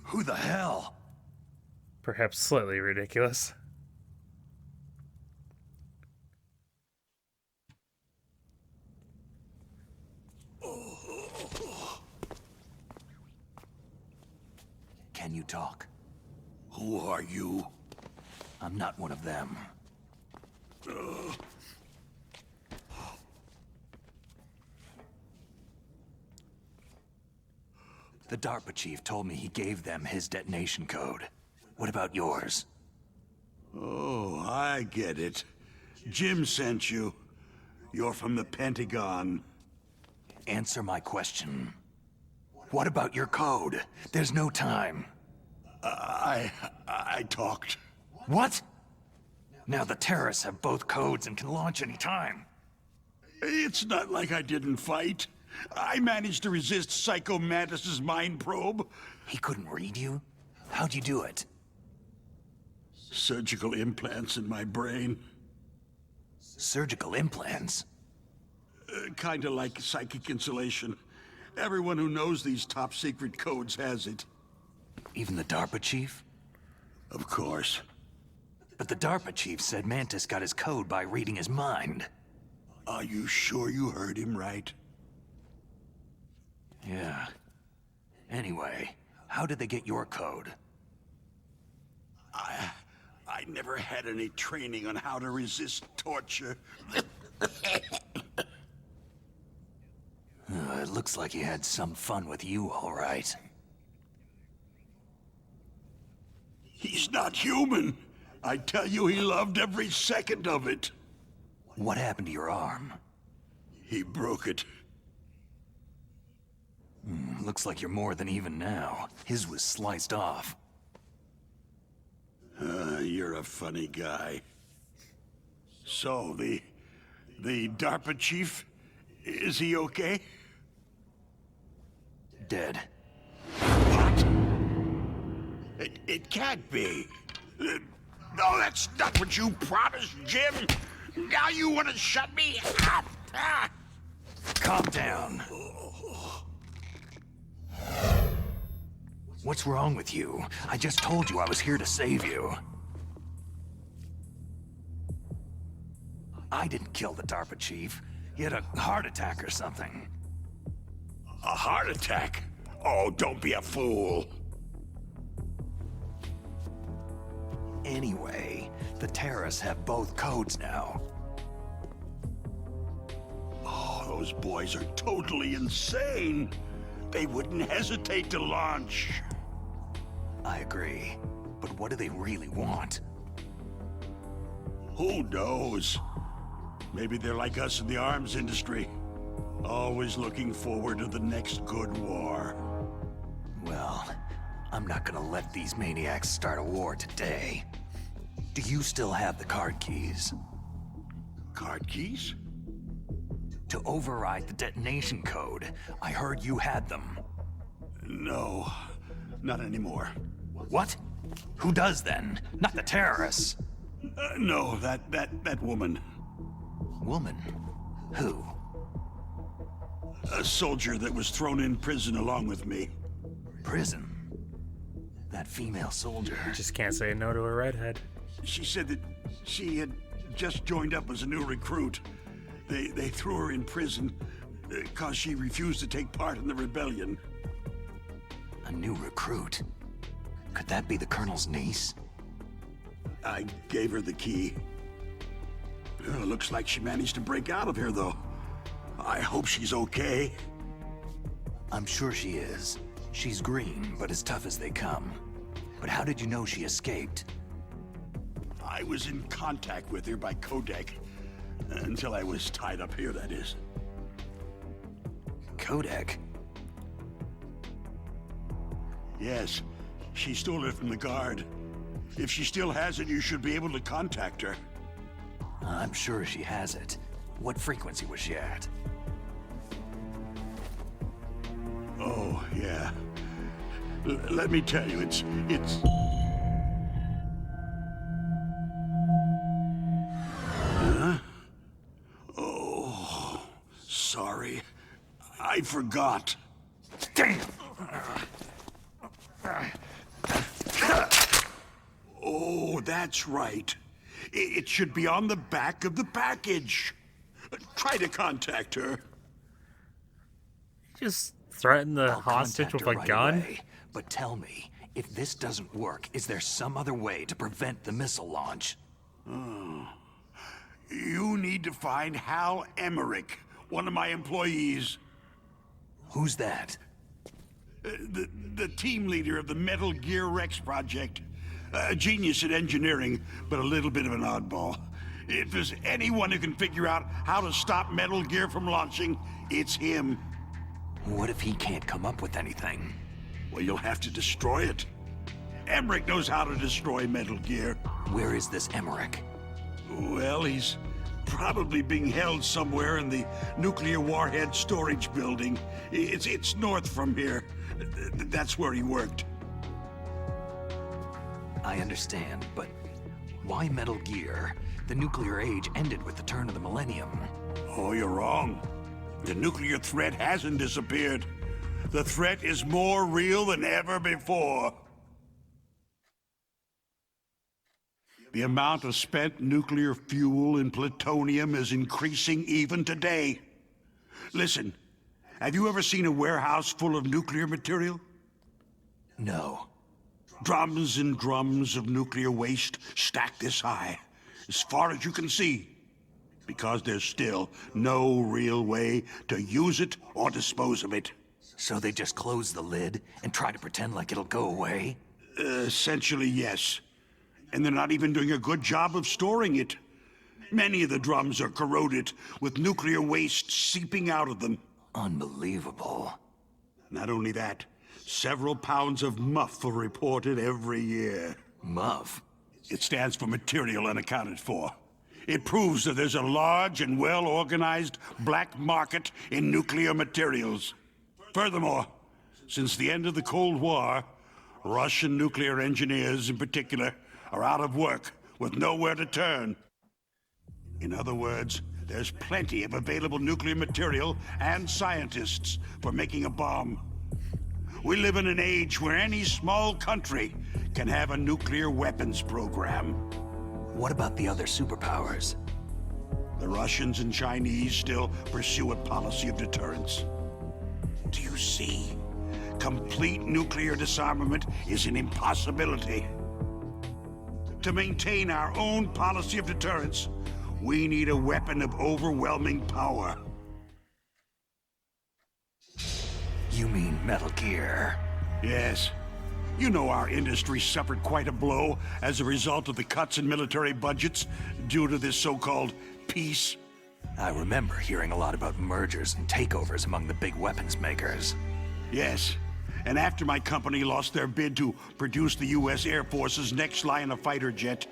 Who the hell? Perhaps slightly ridiculous. Can you talk? Who are you? I'm not one of them. The DARPA chief told me he gave them his detonation code. What about yours? Oh, I get it. Jim sent you. You're from the Pentagon. Answer my question. What about your code? There's no time. I talked. What? Now the terrorists have both codes and can launch any time. It's not like I didn't fight. I managed to resist Psycho Mantis's mind probe. He couldn't read you? How'd you do it? Surgical implants in my brain. Surgical implants? Kinda like psychic insulation. Everyone who knows these top-secret codes has it. Even the DARPA chief? Of course. But the DARPA chief said Mantis got his code by reading his mind. Are you sure you heard him right? Yeah. Anyway, how did they get your code? I never had any training on how to resist torture. It looks like he had some fun with you, all right. He's not human. I tell you, he loved every second of it. What happened to your arm? He broke it. Looks like you're more than even now. His was sliced off. You're a funny guy. So, the DARPA chief, is he okay? Dead. What? It can't be. No, that's not what you promised, Jim. Now you want to shut me up? Calm down. What's wrong with you? I just told you I was here to save you. I didn't kill the DARPA chief. He had a heart attack or something. A heart attack? Oh, don't be a fool. Anyway, the terrorists have both codes now. Oh, those boys are totally insane. They wouldn't hesitate to launch. I agree. But what do they really want? Who knows? Maybe they're like us in the arms industry. Always looking forward to the next good war. Well, I'm not gonna let these maniacs start a war today. Do you still have the card keys? Card keys? To override the detonation code. I heard you had them. No, not anymore. What? Who does then? Not the terrorists. No, that woman. Woman? Who? A soldier that was thrown in prison along with me. Prison? That female soldier. Just can't say no to a redhead. She said that she had just joined up as a new recruit. They threw her in prison because she refused to take part in the rebellion. A new recruit? Could that be the Colonel's niece? I gave her the key. Looks like she managed to break out of here, though. I hope she's okay. I'm sure she is. She's green, but as tough as they come. But how did you know she escaped? I was in contact with her by codec. Until I was tied up here, that is. Codec? Yes. She stole it from the guard. If she still has it, you should be able to contact her. I'm sure she has it. What frequency was she at? Oh, yeah. Let me tell you, it's... Huh? Oh, sorry. I forgot. Damn! That's right. It should be on the back of the package. Try to contact her. Just threaten the I'll hostage contact with her a right gun? away. But tell me, if this doesn't work, is there some other way to prevent the missile launch? You need to find Hal Emmerich, one of my employees. Who's that? The team leader of the Metal Gear Rex project. A genius at engineering, but a little bit of an oddball. If there's anyone who can figure out how to stop Metal Gear from launching, it's him. What if he can't come up with anything? Well, you'll have to destroy it. Emmerich knows how to destroy Metal Gear. Where is this Emmerich? Well, he's probably being held somewhere in the nuclear warhead storage building. It's north from here. That's where he worked. I understand, but why Metal Gear? The nuclear age ended with the turn of the millennium. Oh, you're wrong. The nuclear threat hasn't disappeared. The threat is more real than ever before. The amount of spent nuclear fuel and plutonium is increasing even today. Listen, have you ever seen a warehouse full of nuclear material? No. Drums and drums of nuclear waste stacked this high, as far as you can see, because there's still no real way to use it or dispose of it. So they just close the lid and try to pretend like it'll go away? Essentially, yes. And they're not even doing a good job of storing it. Many of the drums are corroded, with nuclear waste seeping out of them. Unbelievable. Not only that, several pounds of MUF are reported every year. MUF? It stands for Material Unaccounted For. It proves that there's a large and well-organized black market in nuclear materials. Furthermore, since the end of the Cold War, Russian nuclear engineers in particular are out of work with nowhere to turn. In other words, there's plenty of available nuclear material and scientists for making a bomb. We live in an age where any small country can have a nuclear weapons program. What about the other superpowers? The Russians and Chinese still pursue a policy of deterrence. Do you see? Complete nuclear disarmament is an impossibility. To maintain our own policy of deterrence, we need a weapon of overwhelming power. You mean Metal Gear? Yes. You know our industry suffered quite a blow as a result of the cuts in military budgets due to this so-called peace. I remember hearing a lot about mergers and takeovers among the big weapons makers. Yes. And after my company lost their bid to produce the U.S. Air Force's next line of fighter jet,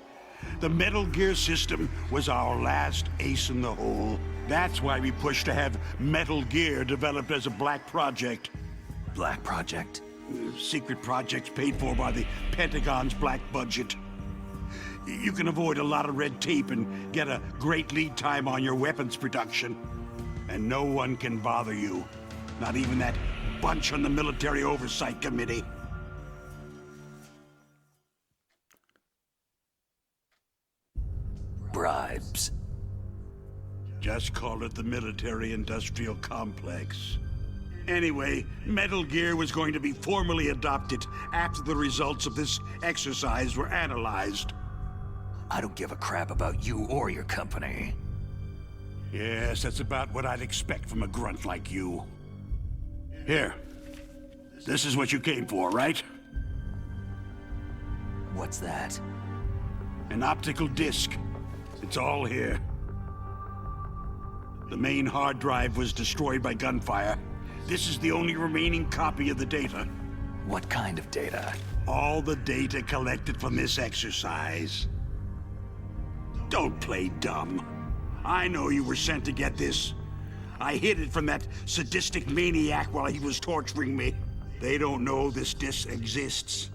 the Metal Gear system was our last ace in the hole. That's why we pushed to have Metal Gear developed as a black project. Black project? Secret projects paid for by the Pentagon's black budget. You can avoid a lot of red tape and get a great lead time on your weapons production. And no one can bother you. Not even that bunch on the Military Oversight Committee. Bribes. Just call it the military-industrial complex. Anyway, Metal Gear was going to be formally adopted after the results of this exercise were analyzed. I don't give a crap about you or your company. Yes, that's about what I'd expect from a grunt like you. Here. This is what you came for, right? What's that? An optical disc. It's all here. The main hard drive was destroyed by gunfire. This is the only remaining copy of the data. What kind of data? All the data collected from this exercise. Don't play dumb. I know you were sent to get this. I hid it from that sadistic maniac while he was torturing me. They don't know this disc exists.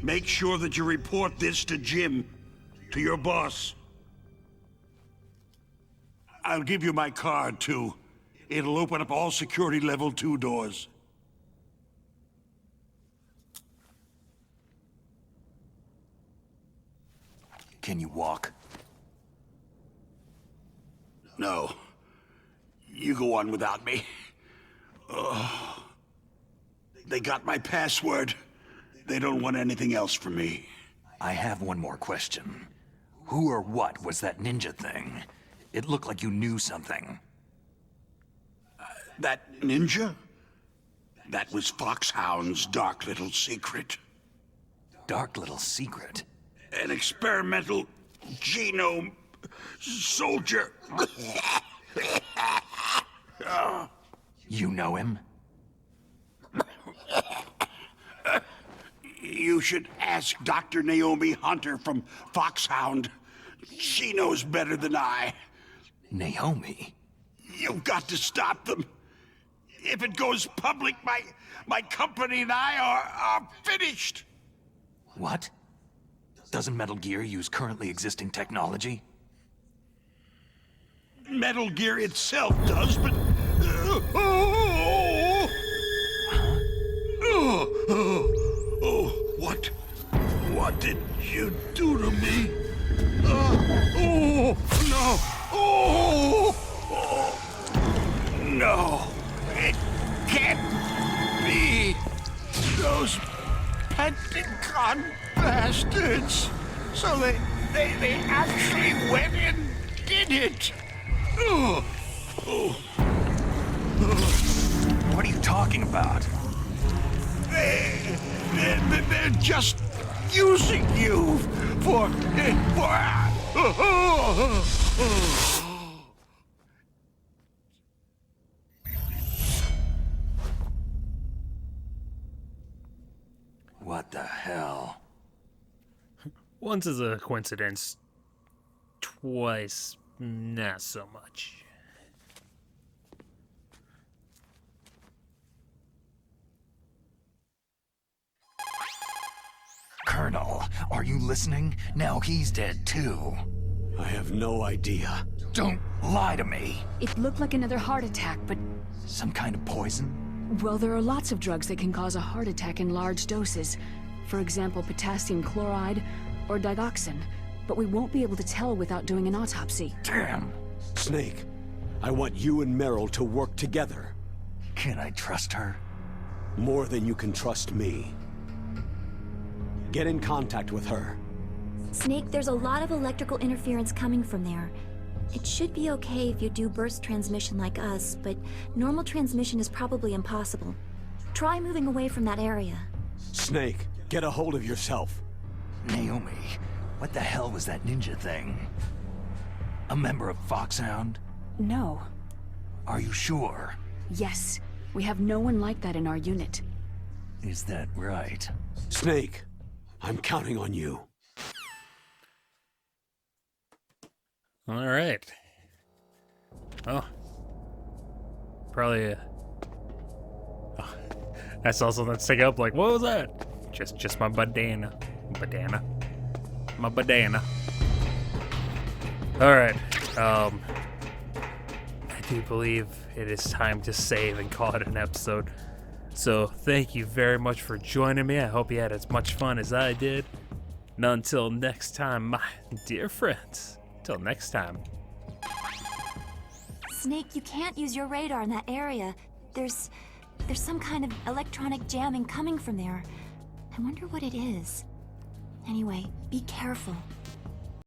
Make sure that you report this to Jim, to your boss. I'll give you my card, too. It'll open up all security level 2 doors. Can you walk? No. You go on without me. They got my password. They don't want anything else from me. I have one more question. Who or what was that ninja thing? It looked like you knew something. That ninja? That was Foxhound's dark little secret. Dark little secret? An experimental genome soldier. You know him? You should ask Dr. Naomi Hunter from Foxhound. She knows better than I. Naomi? You've got to stop them. If it goes public, my company and I are finished. What? Doesn't Metal Gear use currently existing technology? Metal Gear itself does, but... What did you do to me? No! It can't be! Those Pentagon bastards! So they actually went and did it! What are you talking about? They're just using you for... What the hell? Once is a coincidence, twice, not so much. Colonel, are you listening? Now he's dead too. I have no idea. Don't lie to me. It looked like another heart attack, but... Some kind of poison? Well, there are lots of drugs that can cause a heart attack in large doses. For example, potassium chloride or digoxin. But we won't be able to tell without doing an autopsy. Damn. Snake, I want you and Meryl to work together. Can I trust her? More than you can trust me. Get in contact with her. Snake, there's a lot of electrical interference coming from there. It should be okay if you do burst transmission like us, but normal transmission is probably impossible. Try moving away from that area. Snake, get a hold of yourself. Naomi, what the hell was that ninja thing? A member of Foxhound? No. Are you sure? Yes. We have no one like that in our unit. Is that right? Snake, I'm counting on you. All right. Oh. Probably. Oh. That's also that stick up. Like, what was that? Just my bandana. My bandana. All right. I do believe it is time to save and call it an episode. So thank you very much for joining me. I hope you had as much fun as I did. And until next time, my dear friends. Till next time. Snake, you can't use your radar in that area. There's some kind of electronic jamming coming from there. I wonder what it is. Anyway, be careful.